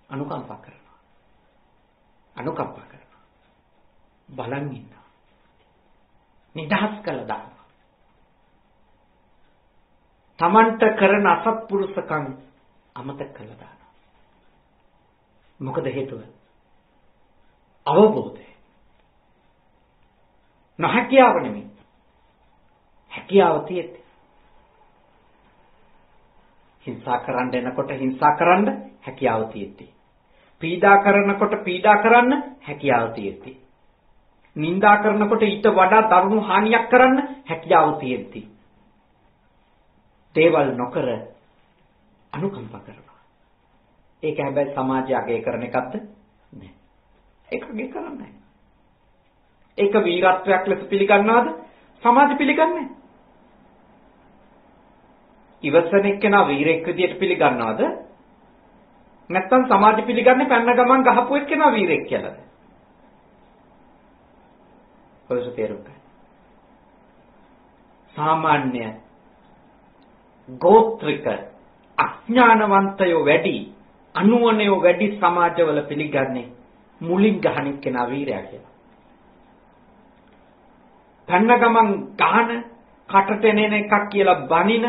අනුකම්පා කරනවා බලන් ඉන්නවා නිදහස් කළා දානවා තමන්ට කරන අසත්පුරුෂකම් අමතක කළා දානවා මොකද හේතුව අවබෝධය නොහැකියාව නෙමෙයි හැකියාව තියෙද්දි හිංසා කරන්න එනකොට හිංසා කරන්න හැකියාව තියෙද්දි පීඩා කරනකොට පීඩා කරන්න හැකියාව තියෙද්දි නිඳා කරනකොට ඊට වඩා දරුණු හානියක් කරන්න හැකියාව තියෙද්දි දේවල් නොකර අනුකම්පා කරනවා. ඒක හැබැයි සමාජය අගය කරන එකක්ද? නෑ. ඒක අගය කරන්නේ නෑ. ඒක වීරත්වයක් ලෙස පිළිගන්නවද? සමාජය පිළිගන්නේ. ඉවසන එක්කෙනා වීරෙක් විදියට පිළිගන්නවද? නැත්නම් සමාජය පිළිගන්නේ පැන්න ගමන් ගහපු එක්කෙනා වීරෙක් කියලාද? කොහොමද තේරුම් සාමාන්‍ය ගෝත්‍රික අඥානවන්තයෝ වැඩි අනුවණයෝ වැඩි සමාජවල පිළිගන්නේ මුලින් ගහන එක්කෙනා වීරයා කියලා. පැන්න ගමන් ගහන කටට එන එකක් කියලා බනින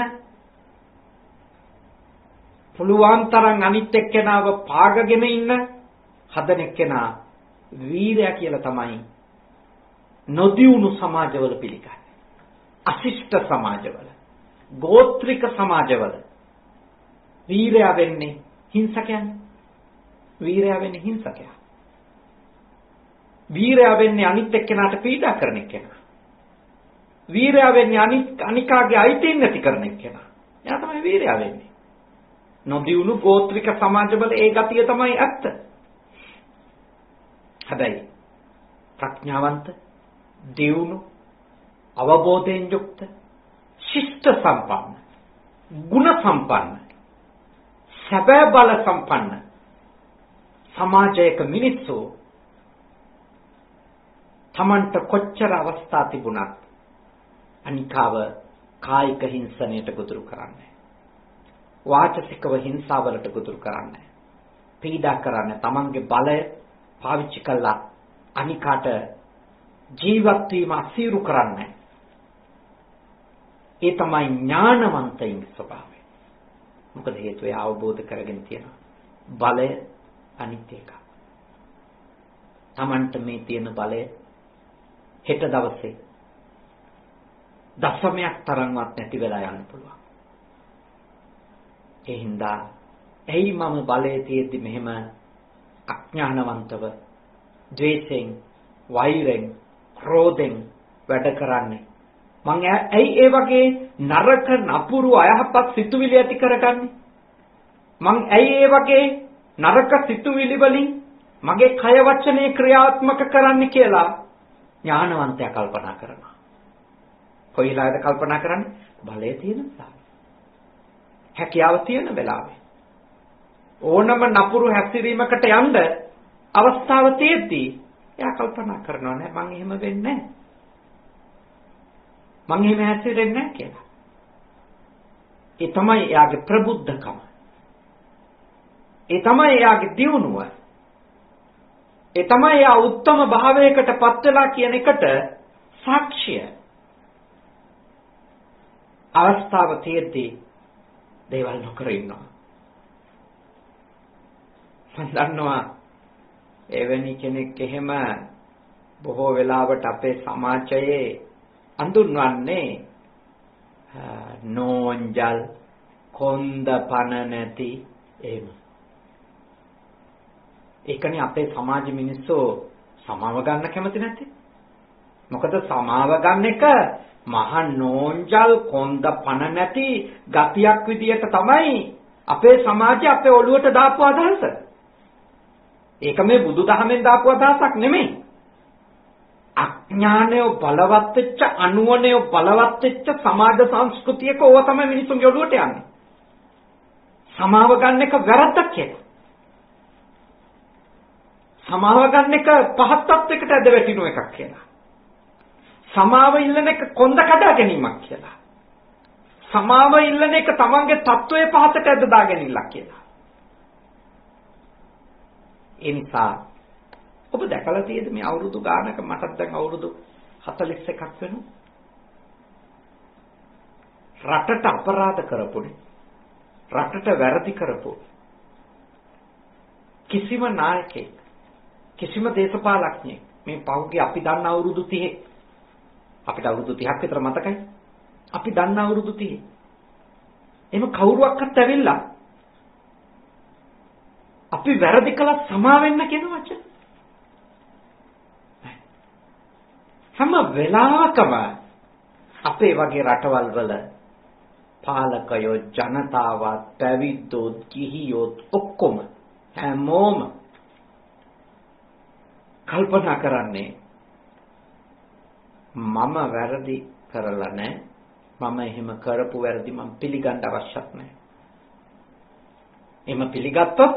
පුළුවන් තරම් අනිත් එක්කෙනාව පාගගෙන ඉන්න හදන එක්කෙනා වීරයා කියලා තමයි නොදියුණු සමාජවල පිළිගන්නේ. අශිෂ්ට සමාජවල, ගෝත්‍රික සමාජවල වීරයා වෙන්නේ හිංසකයන්. වීරයා වෙන්නේ හිංසකයා. වීරයා වෙන්නේ අනිත් එක්කෙනාට පීඩා කරන එක්කෙනා. වීරයා වෙන්නේ අනිකාගේ අයිතීන් නැති කරන එක්කෙනා. එයා තමයි වීරයා වෙන්නේ. නොදියුණු ගෝත්‍රික සමාජවල ඒ ගතිය තමයි ඇත්ත. හැබැයි ප්‍රඥාවන්ත, දියුණු, අවබෝධයෙන් යුක්ත, ශිෂ්ට සම්පන්න, ගුණ සම්පන්න, සැබෑ බල සම්පන්න සමාජයක මිනිස්සු තමන්ට කොච්චර අවස්ථා තිබුණත් අනිකාව කායික හිංසනයට ගොදුරු කරන්නේ, වාචසිකව හිංසාවලට ගොදුරු කරන්නේ, පීඩා කරන්නේ, තමන්ගේ බලය පාවිච්චි කළා අනිකාට ජීවත් වීම අසීරු කරන්නේ. ඒ තමයි ඥානවන්තයින්ගේ ස්වභාවය. මොකද හේතුව ඒ අවබෝධ කරගෙන තියෙනවා. බලය අනිත් එක. තමන්ට මේ තියෙන බලය හෙට දවසේ දශමයක් තරම්වත් නැති වෙලා යන්න පුළුවන්. ඒ හින්දා එයි මම බලයේ තියෙද්දි මෙහෙම අඥානවන්තව ද්වේෂයෙන්, වෛරයෙන්, ක්‍රෝධයෙන් වැඩ කරන්නේ. මං ඇයි ඒ වගේ නරක නපුරු අයහපත් සිතුවිලි ඇති කරගන්නේ? මං ඇයි ඒ වගේ නරක සිතුවිලි වලින් මගේ කය වචනේ ක්‍රියාත්මක කරන්නේ කියලා ඥානවන්තයා කල්පනා කරනවා. කොයිලාද කල්පනා කරන්නේ? බලය තියෙන නිසා. හැකියාව තියෙන වෙලාවේ. ඕනම නපුරු හැසිරීමකට යන්න අවස්ථාව තියෙද්දී එයා කල්පනා කරනවා නෑ මං එහෙම වෙන්නේ නෑ. මං එහෙම හැසිරෙන්නේ නැහැ කියලා. ඒ තමයි එයාගේ ප්‍රබුද්ධකම. ඒ තමයි එයාගේ දියුණුව. ඒ තමයි එයා උත්තම භාවයකට පත් වෙලා කියන එකට සාක්ෂිය. අවස්ථාව තියෙද්දී දේවල් නොකර ඉන්නවා. මම දන්නවා එවැනි කෙනෙක් එහෙම බොහෝ වෙලාවට අපේ සමාජයේ අඳුන්වන්නේ නෝන්ජල්, කොන්ද පණ නැති එහෙම. ඒකනේ අපේ සමාජ මිනිස්සු සමාව ගන්න කැමති නැත්තේ. මොකද සමාව ගන්න එක මහා නෝන්ජල්, කොන්ද පණ නැති ගතියක් විදියට තමයි අපේ සමාජය අපේ ඔළුවට දාපු අදහස. ඒක මේ බුදුදහමෙන් දාපු අදහසක් නෙමෙයි. අඥානය බලවත් වෙච්ච, අනුවණය බලවත් වෙච්ච සමාජ සංස්කෘතියක ඕවා තමයි මිනිස්සුන්ගේ ඔළුවට යන්නේ. සමාව ගන්න එක වැරද්දක් කියලා. සමාව ගන්න එක පහත් තත්යකට ඇද වැටෙන එකක් කියලා. සමාව ඉල්ලන එක කොන්ද කඩා ගැනීමක් කියලා. සමාව ඉල්ලන එක තමන්ගේ තත්වයේ පහතට ඇද දා ගැනීමක් කියලා. ඒ නිසා ඔබ දැකලා තියෙද මේ අවුරුදු ගානක මටත් දැන් අවුරුදු 41ක් වෙනවා. රටට අපරාධ කරපුනේ, රටට වැරදි කරපු කිසිම නායකයෙක්, කිසිම දේශපාලඥයෙක් මේ පහුගිය අපි දන්න අවුරුදු 30 අපිට අවුරුදු 30ක් විතර මතකයි. අපි දන්න අවුරුදු 30 එහෙම කවුරුවක්වත් ඇවිල්ලා අපි වැරදි කළා සමා වෙන්න කියන වචන හැම වෙලාවකම අපේ වගේ රටවල් වල පාලකයෝ, ජනතාවත්, පැවිද්දෝ, ගිහියෝ ඔක්කොම හැමෝම කල්පනා කරන්නේ මම වැරදි කරලා නැහැ. මම එහෙම කරපු වැරදි මම පිළිගන්න අවශ්‍යත් නැහැ. එහෙම පිළිගත්තොත්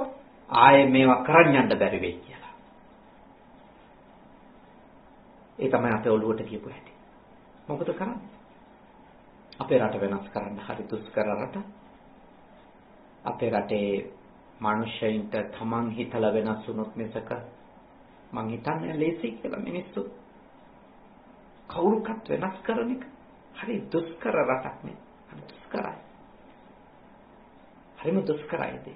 ආයේ මේවා කරන්න යන්න බැරි වෙයි කියලා. ඒ තමයි අපේ ඔළුවට කියපු හැටි. මොකද කරන්නේ? අපේ රට වෙනස් කරන්න හරි දුෂ්කර රට. අපේ රටේ මිනිස්සුන්ට තමන් හිතලා වෙනස් වුණොත් මිසක මං හිතන්නේ ලේසි කියලා මිනිස්සු කවුරුකත් වෙනස් කරන එක හරි දුෂ්කර රටක් නේ. හරි දුෂ්කරයි. හරිම දුෂ්කරයි.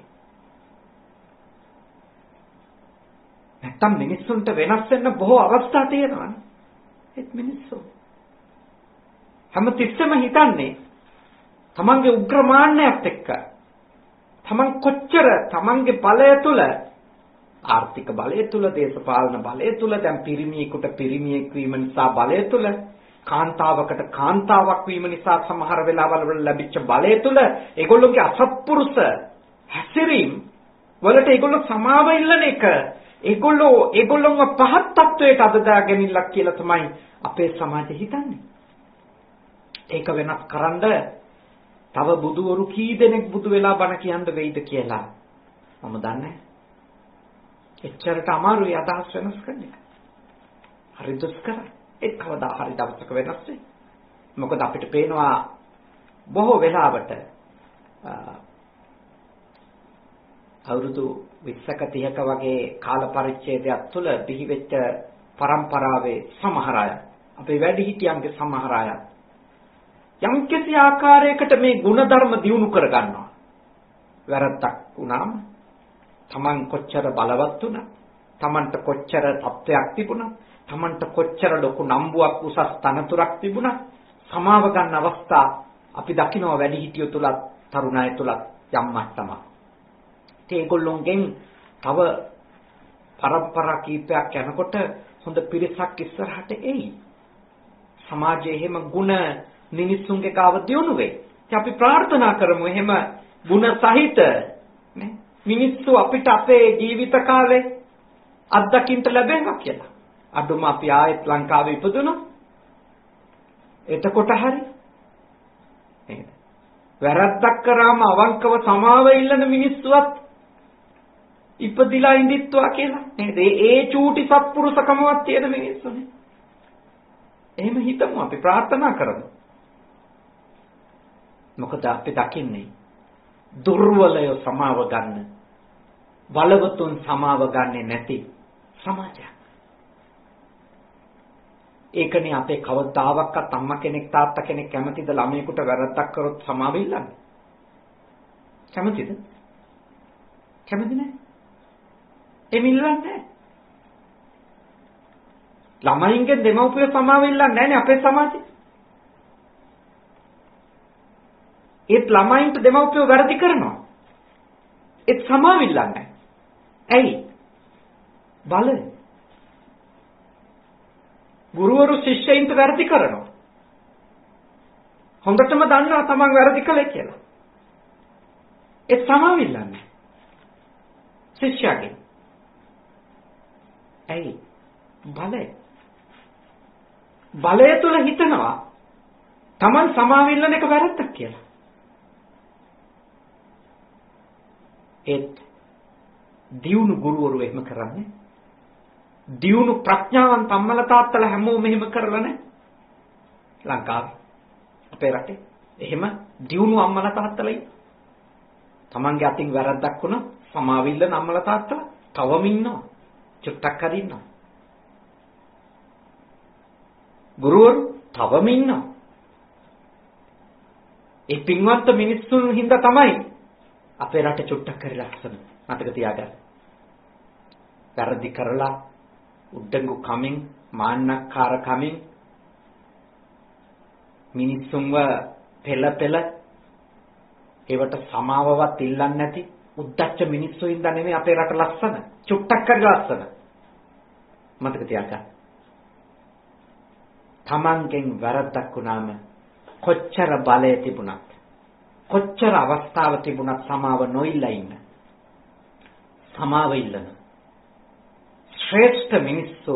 නැත්තම් මිනිස්සුන්ට වෙනස් වෙන්න බොහෝ අවස්ථා තියෙනවානේ. ඒත් මිනිස්සු හැමතිස්සෙම හිතන්නේ තමන්ගේ උග්‍රමාන්නයත් එක්ක තමන් කොච්චර තමන්ගේ බලය තුල, ආර්ථික බලය තුල, දේශපාලන බලය තුල, දැන් පිරිමියෙකුට පිරිමියෙක් වීම නිසා බලය තුල කාන්තාවකට කාන්තාවක් වීම නිසා සමහර වෙලාවල් වල ලැබිච්ච බලය තුල ඒගොල්ලෝගේ අසත්පුරුෂ හැසිරීම වලට ඒගොල්ලෝ සමාව ඉල්ලන එක ඒගොල්ලෝම පහත් තත්වයට අදදාගෙනilla කියලා තමයි අපේ සමාජය හිතන්නේ. ඒක වෙනස් කරන්න තව බුදුවරු කී දෙනෙක් බුදු වෙලා බණ කියන්න වෙයිද කියලා මම දන්නේ. එච්චරට අමාරුයි අදහස් වෙනස් කරන්න. හරි දුෂ්කරයි. ඒක කවදා හරි දවසක වෙනස් වෙයි. මොකද අපිට පේනවා බොහෝ වෙලාවට අවුරුදු 20ක 30ක වගේ කාල පරිච්ඡේදයක් තුළ බිහිවෙච්ච පරම්පරාවේ සමහර අය අපේ වැඩිහිටියන්ගේ සමහර අය යම්කිසි ආකාරයකට මේ ಗುಣධර්ම දියුණු කර ගන්නවා. වැරද්දක් වුණාම Taman කොච්චර බලවත් වුණා, Tamanට කොච්චර තත්ත්වයක් තිබුණා, Tamanට කොච්චර ලොකු නම්බුවක් උසස් තනතුරක් තිබුණා, සමාව ගන්න අවස්ථා අපි දකිනවා වැඩිහිටියෝ තුලත් තරුණ අය තුලත් යම් මට්ටමක්. ඒගොල්ලොන්ගෙන් තව පරම්පරා කීපයක් යනකොට හොඳ පිරිසක් ඉස්සරහට එයි. සමාජයේ එහෙම ಗುಣ මිනිස්සුන්ගේ කාව දියුණු වෙයි. අපි ප්‍රාර්ථනා කරමු එහෙම ಗುಣ සහිත නේ මිනිස්සු අපිට අපේ ජීවිත කාලේ අත්දකින්න ලැබෙනවා කියලා. අඩුම අපි ආයෙත් ලංකාවේ ඉපදුණා. එතකොට හරි නේද? වැරද්දක් කරාම අවංකව සමාව ඉල්ලන මිනිස්සුවත් ඉපදිලා ඉඳිත්වා කියලා නේද? ඒ චූටි සත්පුරුෂකමවත් තියෙන මිනිස්සුනේ. එහෙම හිතමු අපි ප්‍රාර්ථනා කරමු. මොකද අපි දකින්නේ දුර්වලය සමාව ගන්න, බලවතුන් සමාව ගන්නේ නැති සමාජයක්. ඒකනේ අපේ කවදාවත් අම්මා කෙනෙක් තාත්තා කෙනෙක් කැමතිද ළමයෙකුට වැරද්දක් කරොත් සමාව ඉල්ලන්නේ? කැමතිද? කැමති නැහැ. එමිල්ලන්නේ ළමයින්ගේ දෙමව්පිය සමාව ඉල්ලන්නේ නැහැනේ අපේ සමාජේ. ඒත් ළමයින්ට දෙමව්පියෝ වැරදි කරනවා. ඒත් සමාව ඉල්ලන්නේ. ඇයි? බලය. ගුරුවරු ශිෂ්‍යයින්ට වැරදි කරනවා. හොඳටම දන්නවා තමන් වැරදි කළේ කියලා. ඒත් සමාව ඉල්ලන්නේ. ශිෂ්‍යයාගෙන්. ඇයි? බලය. බලය තුල හිතනවා තමන් සමාව ඉල්ලන එක වැරද්දක් කියලා. ඒත් දියුණු ගුරුවරු එහෙම කරන්නේ. දියුණු ප්‍රඥාවන්ත අම්මලා තාත්තලා හැමෝම එහෙම කරලා නැහැ. ලංකාවේ අපේ රටේ එහෙම දියුණු අම්මලා තාත්තලා තමන්ගේ අතින් වැරද්දක් වුණා සමාව ඉල්ලන අම්මලා තාත්තලා තවම ඉන්නවා. චුට්ටක් හරි ඉන්නවා. ගුරුවරු තවම ඉන්නවා. ඒ පින්වත් මිනිස්සුන් හින්දා තමයි අපේ රට චුට්ටක් හරි ලස්සන. මතක තියාගන්න. වැරදි කරලා උඩඟු කමින් මාන්නක්කාර කමින් මිනිස්සුන්ව පෙළ ඒවට සමාවවත් ඉල්ලන්නේ නැති උද්දච්ච මිනිස්සු ඉඳන් නෙමෙයි අපේ රට ලස්සන. චුට්ටක් හරි ලස්සන. මතක තියාගන්න. තමන්ගෙන් වැරද්දක් වුණාම කොච්චර බලය තිබුණත් කොච්චර අවස්ථාව තිබුණත් සමාව නොඉල්ලා ඉන්න. සමාව ඉල්ලන ශ්‍රේෂ්ඨ මිනිස්සු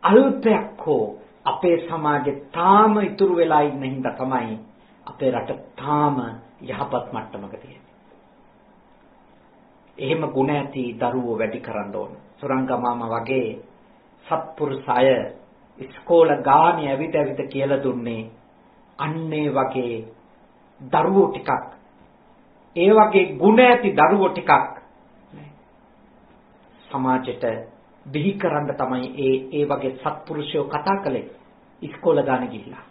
අල්පයක් හෝ අපේ සමාජේ තාම ඉතුරු වෙලා ඉන්න හින්දා තමයි අපේ රට තාම යහපත් මට්ටමක තියෙන්නේ. එහෙම ගුණ ඇති දරුවෝ වැඩි කරන්න ඕන. සුරංගමාම වගේ සත්පුරුෂය ඉස්කෝල ගානේ ඇවිත් කියලා දුන්නේ අන්නේ වගේ දරුවෝ ටිකක් ඒ වගේ ගුණ ඇති දරුවෝ ටිකක් සමාජයට බිහි කරන්න තමයි ඒ වගේ සත්පුරුෂයෝ කතා කළේ ඉස්කෝල ගානේ ගිහිලා.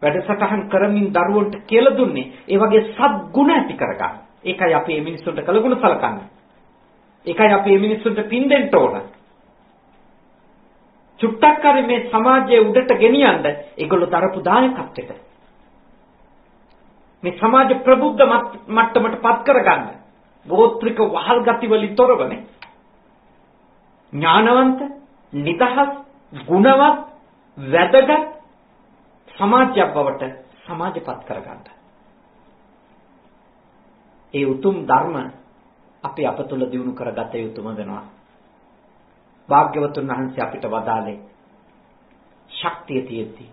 වැඩසටහන් කරමින් දරුවන්ට කියලා දුන්නේ ඒ වගේ සත් ගුණ ඇති කරගන්න. ඒකයි අපි මේ මිනිස්සුන්ට කළගුණ සලකන්නේ. ඒකයි අපි මේ මිනිස්සුන්ට පින් දෙන්න ඕන. චුට්ටක් හරි මේ සමාජයේ උඩට ගෙනියන්න ඒගොල්ලෝ තරපු දායකත්වයට මේ සමාජ ප්‍රබුද්ධ මට්ටමට පත් කරගන්න ගෝත්‍රික වහල් ගති වලින් තොරවනේ ඥානවන්ත නිදහස් ගුණවත් වැදගත් සමාජයක් බවට සමාජපත් කරගන්න. ඒ උතුම් ධර්ම අපි අප තුළ දියුණු කරගත යුතුම වෙනවා. භාග්‍යවතුන් වහන්සේ අපිට වදාළේ ශක්තිය තියෙද්දි,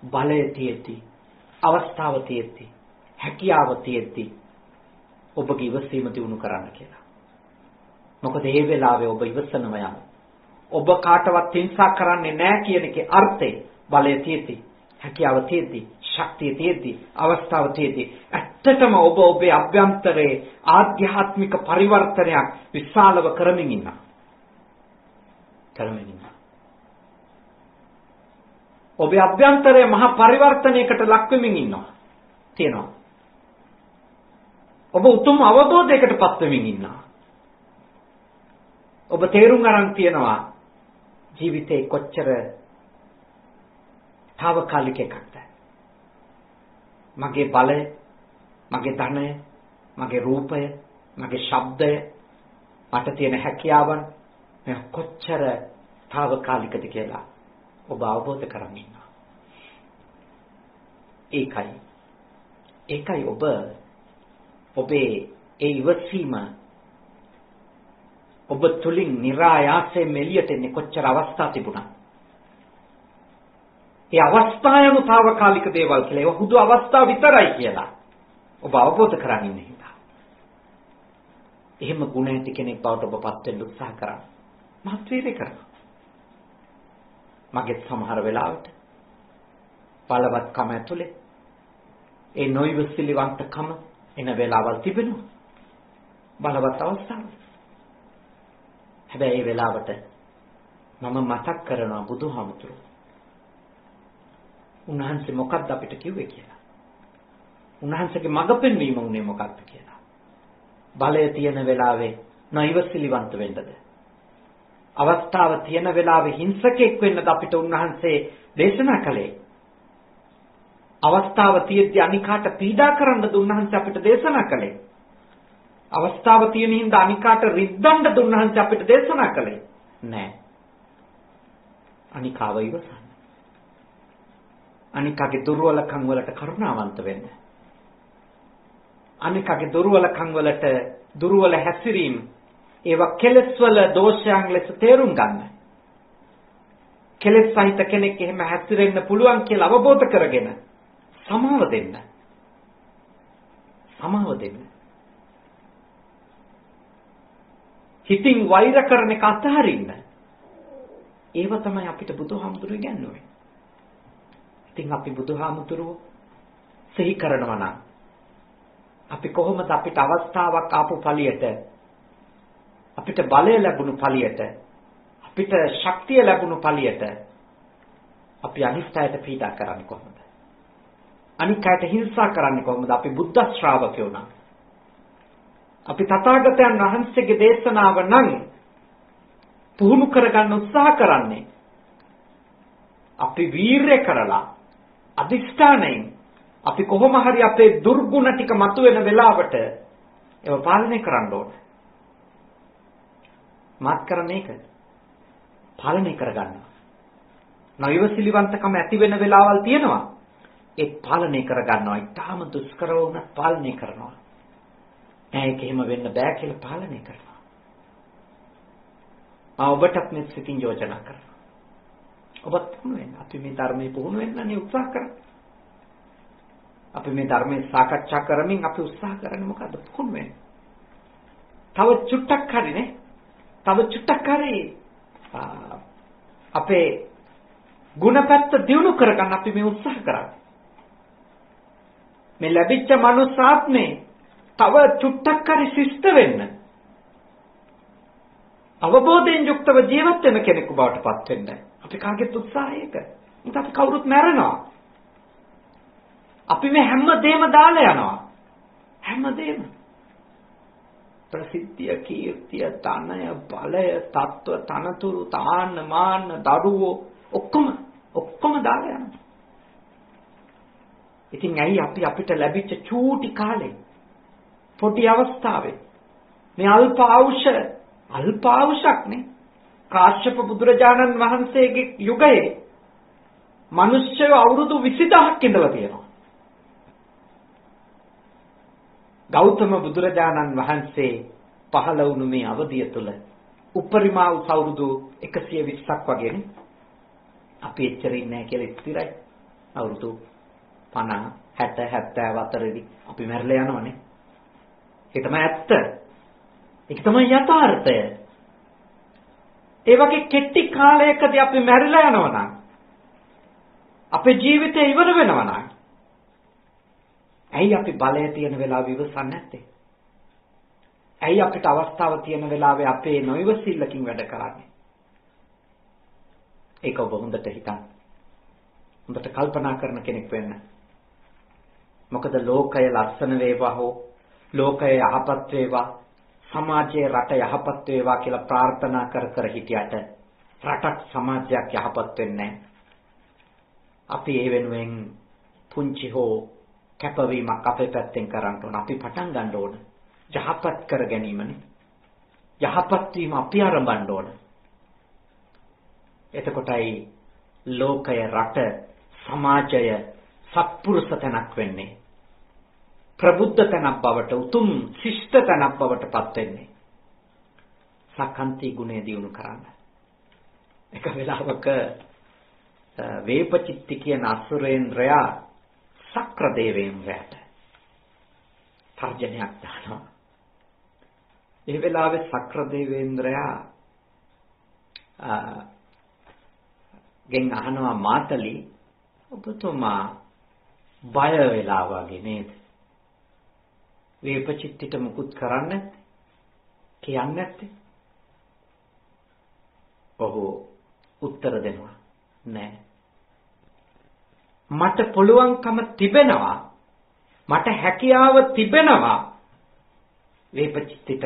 බලය තියෙද්දි, අවස්ථාව තියෙද්දි, හැකියාව තියෙද්දි ඔබගේ ඉවසීම දියුණු කරන්න කියලා. මොකද මේ වෙලාවේ ඔබ ඉවසනවා යන. ඔබ කාටවත් හිංසා කරන්නේ නැහැ කියන එකේ අර්ථය බලය තියෙද්දි, හැකියාව තියෙද්දි, ශක්තිය තියෙද්දි, අවස්ථාව තියෙද්දි ඇත්තටම ඔබ ඔබේ අභ්‍යන්තරයේ ආධ්‍යාත්මික පරිවර්තනයක් විශාලව කරමින් ඉන්නවා. ඔබේ අභ්‍යන්තරයේ මහා පරිවර්තනයකට ලක් වෙමින් ඉන්නවා. තියෙනවා. ඔබ උතුම් අවබෝධයකටපත් වෙමින් ඉන්නවා. ඔබ තේරුම් අරන් තියනවා ජීවිතේ කොච්චර తాවකාලික එකක්ද. මගේ බලය, මගේ ධනය, මගේ රූපය, මගේ ශබ්දය, මට තියෙන හැකියාවන් මේ කොච්චර తాවකාලිකද කියලා ඔබ අවබෝධ කරගන්න ඉන්නවා. ඒකයි ඔබ ඔබේ ඒ ඉවසීම ඔබ තුලින් નિરાයාසයෙන් එළියට එන්නේ කොච්චර අවස්ථා තිබුණා. ඒ අවස්ථාවම తాවකාලික දේවල් කියලා ඒවා හුදු අවස්ථා විතරයි කියලා ඔබ අවබෝධ කරගන්න ඉන්න හින්දා. එහෙම ගුණ ඇති කෙනෙක් බවට ඔබපත් වෙන්න උත්සාහ කරා. මහත් වීර්ය කරනවා. මගේ සමහර වෙලාවට බලවත්කම ඇතුලේ ඒ නොයිවසිලිවන්තකම එන වෙලාවල් තිබෙනවා. බලවත් අවස්ථාවල්. හැබැයි ඒ වෙලාවට මම මතක් කරනවා බුදුහාමුදුරුවෝ. උන්වහන්සේ මොකක්ද අපිට කිව්වේ කියලා. උන්වහන්සේගේ මඟ පෙන්වීම උනේ මොකක්ද කියලා. බලය තියෙන වෙලාවේ නොයිවසිලිවන්ත වෙන්නද? අවස්ථාව තියෙන වෙලාවේ හිංසකෙක් වෙන්නද අපිට උන්වහන්සේ දේශනා කළේ? අවස්ථාව තියෙද්දි අනිකාට පීඩා කරන්නද උන්වහන්සේ අපිට දේශනා කළේ? අවස්ථාව තියෙන හින්දා අනිකාට රිද්දන්නද උන්වහන්සේ අපිට දේශනා කළේ? නෑ. අනිකාව ඉවසන්න. අනිකාගේ දුර්වලකම් වලට කරුණාවන්ත වෙන්න. අනිකාගේ දුර්වලකම් වලට දුර්වල හැසිරීම ඒවා කෙලෙස් වල දෝෂයන් ලෙස තේරුම් ගන්න. කෙලෙස් සහිත කෙනෙක් එහෙම හැසිරෙන්න පුළුවන් කියලා අවබෝධ කරගෙන සමාව දෙන්න. හිතින් වෛර කරන එක අතහරින්න. ඒව තමයි අපිට බුදුහාමුදුරුවෝ ඉගන්වන්නේ. ඉතින් අපි බුදුහාමුදුරුවෝ සිහි කරනවා නම් අපි කොහොමද අපිට අවස්ථාවක් ආපු පළියට, අපිට බලය ලැබුණු පළියට, අපිට ශක්තිය ලැබුණු පළියට අපි අනිත්‍යයට පීඩා කරන්නේ කොහොමද? අනිත්‍යයට හිංසා කරන්නේ කොහොමද? අපි බුද්ධ ශ්‍රාවකයෝ නම්, අපි තථාගතයන් වහන්සේගේ දේශනාව නම් පුහුණු කරගන්න උත්සාහ කරන්නේ අපි වීරය කරලා අදිෂ්ඨානයෙන් අපි කොහොම හරි අපේ දුර්ගුණ ටික මතුවෙන වෙලාවට ඒව පාලනය කරන්න ඕන. මාත් කරන්නේ ඒක. පාලනය කරගන්නවා. නොයවසිලිවන්තකම ඇති වෙන වෙලාවල් තියෙනවා. ඒ පාලනය කරගන්නවා. ඊටාම දුෂ්කර වුණත් පාලනය කරනවා. නෑ ඒක එහෙම වෙන්න බෑ කියලා පාලනය කරනවා. ඔබටත් මේ සිතින් යෝජනා කරනවා. ඔබත් පුහුණු වෙන්න. අපි මේ ධර්මයේ පුහුණු වෙන්නනේ උත්සාහ කරන්නේ. අපි මේ ධර්මයේ සාකච්ඡා කරමින් අපි උත්සාහ කරන්නේ මොකද්ද? පුහුණු වෙන්න. තව චුට්ටක් හරිනේ. තව චුට්ටක් හරි අපේ ගුණපැත්ත දියුණු කරගන්න අපි මේ උත්සාහ කරන්නේ. මේ ලැබිච්ච මනුස්සාත්මේ තව චුට්ටක් හරි ශිෂ්ට වෙන්න. අවබෝධයෙන් යුක්තව ජීවත් වෙන කෙනෙකු බවට පත් වෙන්න. අපි කාගෙත් උත්සාහයක. මොකද අපි කවුරුත් මැරෙනවා. අපි මේ හැමදේම දාලා යනවා. හැමදේම. ප්‍රසිද්ධිය, කීර්තිය, ධනය, බලය, තත්ත්ව, තනතුරු, තාන්න, මාන්න, දරුවෝ ඔක්කොම දාලා යනවා. ඉතින් ඇයි අපි අපිට ලැබිච්ච චූටි කාලේ පොඩි අවස්ථාවේ මේ අල්ප ආයුෂක් නේ කාශ්‍යප බුදුරජාණන් වහන්සේගේ යුගයේ මිනිස්සු අවුරුදු 20000ක් ඉඳලා තියෙනවා. ගෞතම බුදුරජාණන් වහන්සේ පහළ වුණු මේ අවධිය තුළ උපරිම අවුරුදු 120ක් වගේනේ. අපි එච්චර ඉන්නේ නැහැ කියලා ස්ථිරයි. අවුරුදු 50 60 70 අතරේදී අපි මැරලා යනවනේ. ඒක තමයි ඇත්ත. ඒක තමයි යථාර්ථය. ඒ වගේ කෙටි කාලයකදී අපි මැරිලා යනවා නම් අපේ ජීවිතය ඉවර වෙනවා නම් ඇයි අපි බලය තියෙන වෙලාවෙ ඉවසන්නේ නැත්තේ? ඇයි අපිට අවස්ථාව තියෙන වෙලාවේ අපේ නොයවසිල්ලකින් වැඩ කරන්නේ? ඒක ඔබ හොඳට හිතන්න. හොඳට කල්පනා කරන කෙනෙක් වෙන්න. මොකද ලෝකය ලස්සන වේවා හෝ ලෝකය යහපත් වේවා සමාජයේ රට යහපත් වේවා කියලා ප්‍රාර්ථනා කර හිටියට රටක් සමාජයක් යහපත් වෙන්නේ නැහැ. අපි ඒ වෙනුවෙන් පුංචි හෝ කැපවීමක් අපේ පැත්තෙන් කරන්න ඕන. අපි පටන් ගන්න ඕන. යහපත් කර ගැනීමනේ. යහපත් වීම අපි ආරම්භන්න ඕන. එතකොටයි ලෝකය රට සමාජය සත්පුරුෂ තැනක් වෙන්නේ. ප්‍රබුද්ධ තැනක් බවට උතුම් ශිෂ්ට තැනක් බවට පත් වෙන්නේ. සකන්ති ගුණය දියුණු කරන්න. එක වෙලාවක වේපචිත්ති කියන අසුරේන්ද්‍රයා සක්‍ර දේවේන්ද්‍රයාට තර්ජනයක් දානවා. ඒ වෙලාවේ සක්‍ර දේවේන්ද්‍රයා ගෙන් අහනවා මාතලි ඔබතුමා බය වෙලා වගේ නේද? වේපචිත්තිට මුකුත් කරන්නේ කියන්නේ නැත්තේ? ඔහු උත්තර දෙනවා නෑ. මට පුළුවන්කම තිබෙනවා මට හැකියාව තිබෙනවා වේපචිත්තිට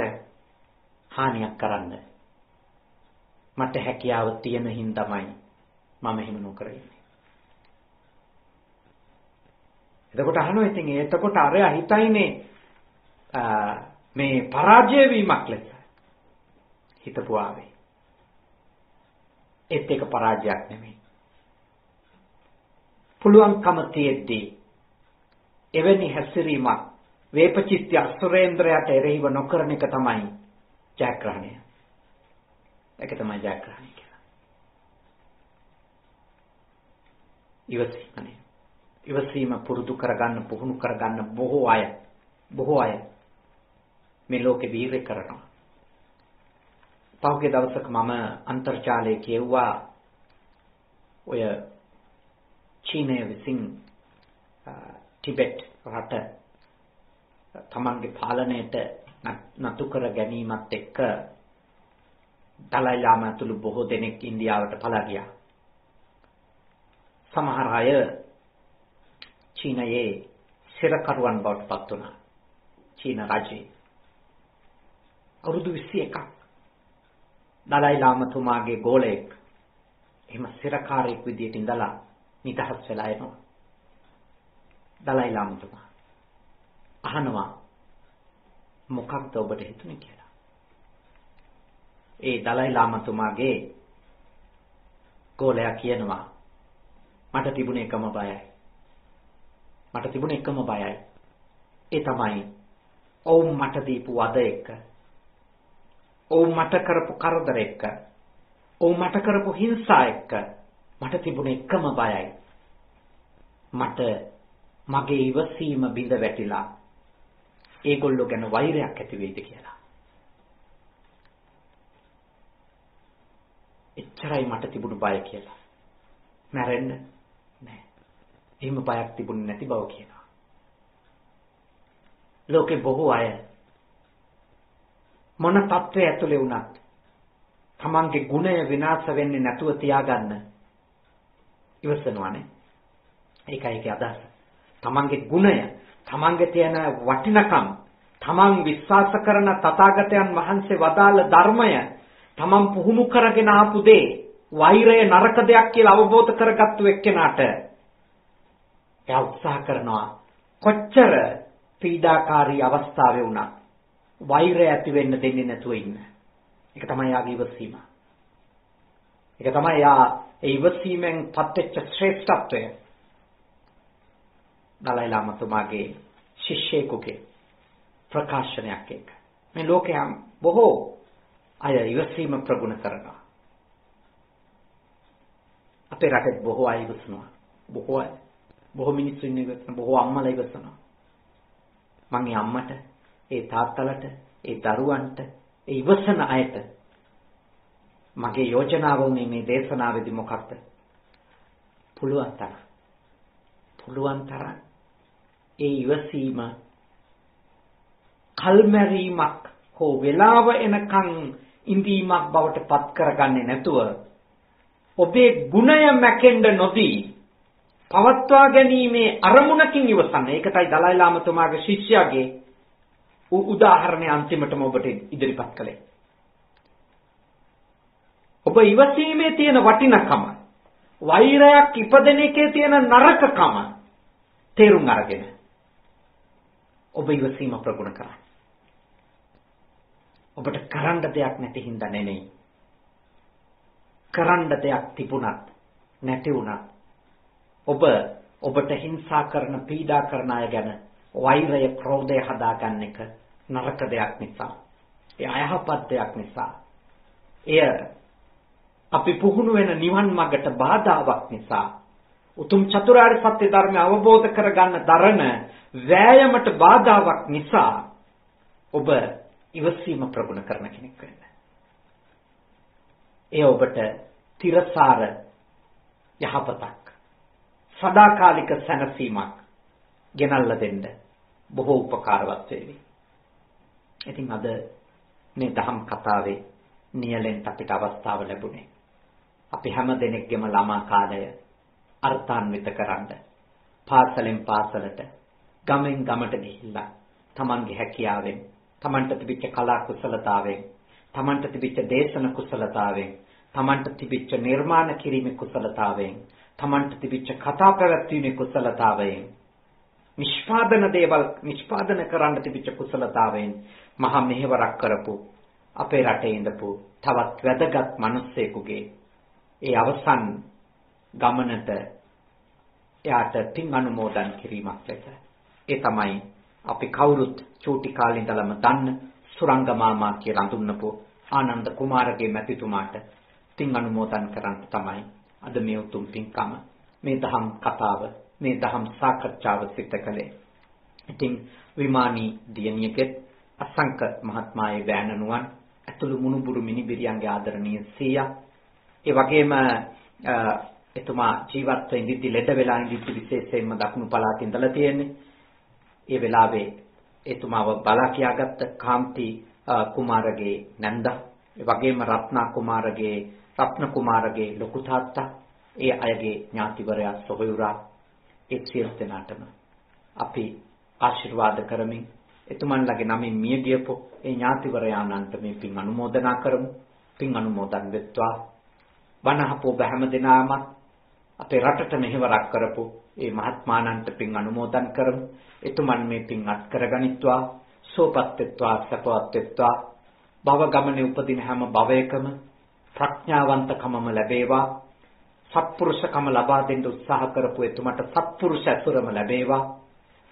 හානියක් කරන්න. මට හැකියාව තියෙන හින්දාමයි මම එහෙම නොකරන්නේ. එතකොට අහනවා ඉතින් එතකොට අරයා හිතයිනේ මේ පරාජය වීමක් ලෙස හිතපු ආවේ. ඒත් ඒක පරාජයක් නෙමෙයි. පුළුවන්කම තියෙද්දී එවැනි හැසිරීමක් වේපචිත්ති අසුරේන්ද්‍රයාට එරෙහිව නොකරන එක තමයි ජයග්‍රහණය. ඒක තමයි ජයග්‍රහණය කියලා. ඉවසීමනේ. ඉවසීම පුරුදු කරගන්න පුහුණු කරගන්න බොහෝ අය මේ ලෝකේ වීරය කරනවා. පහුගිය දවසක මම අන්තර්ජාලයේ කියුවා ඔය චීනය විසින් ටිබෙට් රට තමන්ගේ පාලනයට නතු කර ගැනීමත් එක්ක දලයි ලාමා ඇතුළු බොහෝ දෙනෙක් ඉන්දියාවට පලා ගියා. සමහර අය චීනයේ සිරකරුවන් බවට පත් වුණා. චීන රජයේ අවුරුදු 21ක් දලයි ලාමතුමාගේ ගෝලයෙක් එහෙම සිරකාරයෙක් විදියට ඉඳලා නිදහස් වෙලා එනවා. දලයි ලාමතුමා අහනවා මොකක්ද ඔබට හිතුනේ කියලා. ඒ දලයි ලාමතුමාගේ ගෝලයා කියනවා මට තිබුණ එකම බයයි. ඒ තමයි ඔවුන් මට දීපු වද එක්ක ඔවුන් මට කරපු කරදර එක්ක ඔවුන් මට කරපු හිංසා එක්ක මට තිබුණ එකම බයයි. මට මගේ ඉවසීම බිඳ වැටිලා ඒගොල්ලෝ ගැන වෛරයක් ඇති වෙයිද කියලා. එච්චරයි මට තිබුණු බය කියලා. මැරෙන්න නෑ. එහෙම බයක් තිබුණේ නැති බව කියනවා. ලෝකේ බොහෝ අය මොන තත්ත්වයේ ඇතුලේ වුණත් තමන්ගේ ගුණය විනාශ වෙන්නේ නැතුව තියාගන්න ඉවසනවානේ. ඒකයි ඒකේ අදහස. තමන්ගේ ගුණය, තමන්ගේ තියෙන වටිනකම්, තමන් විශ්වාස කරන තථාගතයන් වහන්සේ වදාළ ධර්මය, තමන් පුහුණු කරගෙන ආපු දේ, වෛරය නරක දෙයක් කියලා අවබෝධ කරගත්තු එක්කෙනාට එයා උත්සාහ කරනවා කොච්චර පීඩාකාරී අවස්ථාවේ වුණත් වෛරය ඇති වෙන්න දෙන්නේ නැතුව ඉන්න. ඒක තමයි යාගේ ඉවසීම. ඒක තමයි ඒ ඉවසීමෙන් පත්වෙච්ච ශ්‍රේෂ්ඨත්වය දලයි ලාමතුමාගේ ශිෂ්‍යයෙකුගේ ප්‍රකාශනයක් එක්ක මේ ලෝකයේ බොහෝ අය ඉවසීම ප්‍රගුණ කරනවා. අපේ රටේ බොහෝ අය ඉවසනවා. බොහෝ මිනිස්සු ඉන්නේ බොහෝ අම්මලා ඉවසනවා. මං ඒ අම්මට, ඒ තාත්තලට, ඒ දරුවන්ට, ඒ ඉවසන අයට මගේ යෝජනාව උනේ මේ දේශනාවේදී මොකක්ද? පුළුවන් තරම් ඒ ඉවසීම කල්මැරීමක් හෝ වෙලාව එනකන් ඉඳීමක් බවට පත් කරගන්නේ නැතුව ඔබේ ගුණය මැකෙන්න නොදී පවත්වා ගැනීමේ අරමුණකින් ඉවසන්න. ඒකටයි දලයි ලාමතුමාගේ ශිෂ්‍යයාගේ උදාහරණය අන්තිමටම ඔබට ඉදිරිපත් කළේ. ඔබ ඉවසීමේ තියෙන වටිනකම, වෛරයක් ඉපදෙන එකේ තියෙන නරකකම තේරුම් අරගෙන ඔබ ඉවසීම ප්‍රගුණ කරන්න. ඔබට කරන්න දෙයක් නැති හින්දා නෙමෙයි. කරන්න දෙයක් තිබුණත් නැති වුණත් ඔබට හිංසා කරන, පීඩා කරන අය ගැන වෛරය, ක්‍රෝධය හදාගන්න එක නරක දෙයක් නිසා. ඒ අයහපත් දෙයක් නිසා. එය අපි පුහුණු වෙන නිවන් මාර්ගට බාධාවක් නිසා. උතුම් චතුරාර්ය සත්‍ය ධර්මය අවබෝධ කරගන්න දරන වෑයමට බාධාවක් නිසා ඔබ ඉවසීම ප්‍රගුණ කරන කෙනෙක් වෙන්න. ඒ ඔබට තිරසාර යහපතක්, සදාකාලික සැනසීමක් ගෙනල්ලා දෙන්න බොහෝ උපකාරවත් වේවි. ඉතින් අද මේ දහම් කතාවේ නියලෙන් අපිට අවස්ථාව ලැබුණේ අපි හැම දෙනෙක්ගේම ළමා කාලය අර්ථාන්විත කරන්න, පාසලෙන් පාසලට, ගමෙන් ගමට ගිහිල්ලා තමන්ගේ හැකියාවෙන්, තමන්ට තිබිච්ච කලා කුසලතාවෙන්, තමන්ට තිබිච්ච දේශන කුසලතාවෙන්, තමන්ට තිබිච්ච නිර්මාණ කිරීමේ කුසලතාවෙන්, තමන්ට තිබිච්ච කතා පැවැත්වීමේ කුසලතාවයෙන්, නිෂ්පාදන කරන්න තිබිච්ච කුසලතාවයෙන් මහා මෙහෙවරක් කරපු අපේ රටේ ඉඳපු තවත් වැදගත් මිනිස්සෙකුගේ ඒ අවසන් ගමනට එයාට පින් අනුමෝදන් කිරීමක් ලෙස ඒ තමයි අපි කවුරුත් චූටි කාලේ ඉඳලම දන්න සුරංග මාමා කියලා හඳුන්වපු ආනන්ද කුමාරගේ මැතිතුමාට පින් අනුමෝදන් කරන්න තමයි අද මේ උතුම් පින්කම, මේ දහම් කතාව, මේ දහම් සාකච්ඡාව සිද්ධ කළේ. ඉතින් විමානී දියණියගේ අසංක මහත්මයාගේ වෑනනුවන් ඇතුළු මුණුබුරු මිනිබිරියන්ගේ ආදරණීය සීයා, ඒ වගේම එතුමා ජීවත් වෙ ලෙඩ වෙලා ඉඳිද්දි විශේෂයෙන්ම දකුණු පළාතේ ඉඳලා තියෙන්නේ. ඒ වෙලාවේ එතුමාව බලා කියාගත්ත කාන්ති කුමාරගේ නැන්දා, ඒ වගේම රත්න කුමාරගේ ලොකු තාත්තා, ඒ අයගේ ඥාතිවරයා සොහොයුරා, ඒ සියලු දෙනාටම අපි ආශිර්වාද කරමින් එතුමන්ලගේ නමින් මිය ගියපු ඒ ඥාතිවරයාණන්ට මේ පින් අනුමෝදනා කරමු. පින් අනුමෝදන් වෙත්වා. වනහපෝ බැහැම දෙනාම අපේ රටට මෙහෙවරක් කරපු ඒ මහත්මාණන්ට පින් අනුමෝදන් කරමු. එතුමන් මේ පින් අත් කරගනිත්වා, සෝපත් වෙත්වා, සපවත් වෙත්වා. භව ගමනේ උපදින හැම භවයකම ප්‍රඥාවන්තකමම ලැබේවා. සත්පුරුෂකම ලබා දෙන්න උත්සාහ කරපු එතුමට සත්පුරුෂ ඇසුරම ලැබේවා.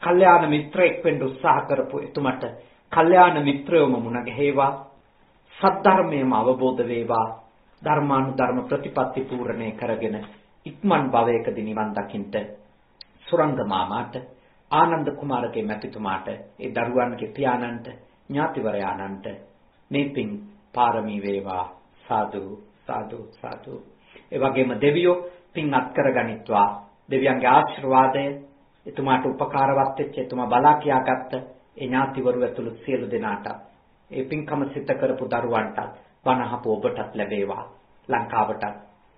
කල්යාණ මිත්‍රයෙක් වෙන්න උත්සාහ කරපු එතුමට කල්යාණ මිත්‍රයෝම මුණ ගැහිවා. සද්ධර්මයේම අවබෝධ වේවා. ධර්මානුධර්ම ප්‍රතිපත්ති පූර්ණේ කරගෙන ඉක්මන් භවයකදී නිවන් දකින්ට සුරංග මාමාට, ආනන්ද කුමාරගේ මැතිතුමාට, ඒ දරුවන්ගේ පියාණන්ට, ඥාතිවරයාණන්ට මේ පින් පාරමී වේවා. සාදු සාදු සාදු. ඒ වගේම දෙවියෝ පින් අත් කරගනිත්වා. දෙවියන්ගේ ආශිර්වාදය එතුමාට උපකාරවත් වෙච්ච, එතුමා බලා කියාගත්ත ඒ ඥාතිවරු ඇතුළු සියලු දෙනාට, ඒ පින්කම සිත කරපු දරුවන්ට, වනහපු ඔබටත් ලැබේවා. ලංකාවට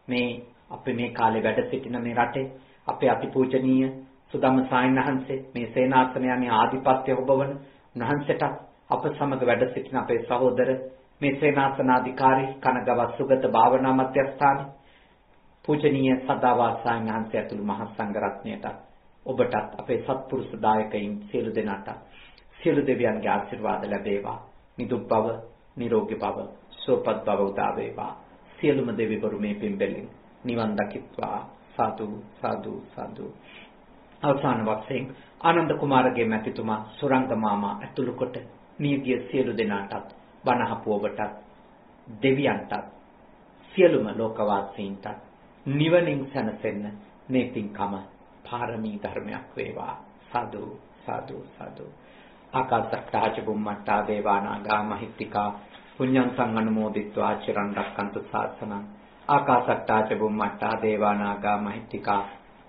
මේ අපි මේ කාලේ වැඩ සිටින මේ රටේ අපේ අතිපූජනීය සුදම්ම සායනහන්සේ, මේ සේනාසනයන්ගේ ආධිපත්‍ය ඔබවන උන්වහන්සේට අප සමග වැඩ සිටින අපේ සහෝදර මේ සේනාසනාධිකාරී කනගව සුගත භාවනා මධ්‍යස්ථානයේ පූජනීය සදාවාසයන් වහන්සේ ඇතුළු මහා සංඝරත්නයට, ඔබටත් අපේ සත්පුරුෂ දායකයින් සියලු දෙනාට සියලු දෙවියන්ගේ ආශිර්වාද ලැබේවා. නිදුක් බව, නිරෝගී බව, සුවපත් බව උදා වේවා. සියලුම දෙවිවරු මේ පින් බැලින් නිවන් දකිත්වා සාදු සාදු සාදු. අවසාන වශයෙන් ආනන්ද කුමාරගේ මැතිතුමා සුරංග මාමා ඇතුළු කොට නියගිය සියලු දෙනාටත් බණහපු ඔබටත් දෙවියන්ටත් සියලුම ලෝකවාසීන්ටත් නිවනින් සැනසෙන්න මේ පින්කම පාරමී ධර්මයක් වේවා සාදු සාදු සාදු. ආකාශට්ටා ච බුම්මට්ටා දේවානාගා මහිත්‍තිකා පුඤ්ඤන්තං අනුමෝදිත්වා චිරන් රක්칸තු ශාසනං. ආකාශට්ටා ච බුම්මට්ටා දේවානාගා මහිත්‍තිකා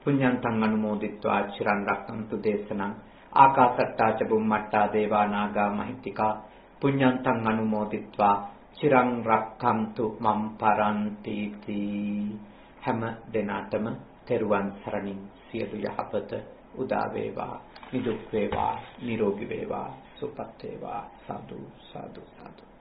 පුඤ්ඤන්තං අනුමෝදිත්වා චිරන් රක්칸තු දේශනං. ආකාශට්ටා ච බුම්මට්ටා දේවානාගා මහිත්‍තිකා පුඤ්ඤන්තං අනුමෝදිත්වා චිරන් රක්칸තු මම් පරන්ති තී. හැම දිනාටම තෙරුවන් සරණින් සියලු යහපත උදා වේවා, නිදුක් වේවා, නිරෝගී වේවා, සුවපත් වේවා. සාදු සාදු සාදු.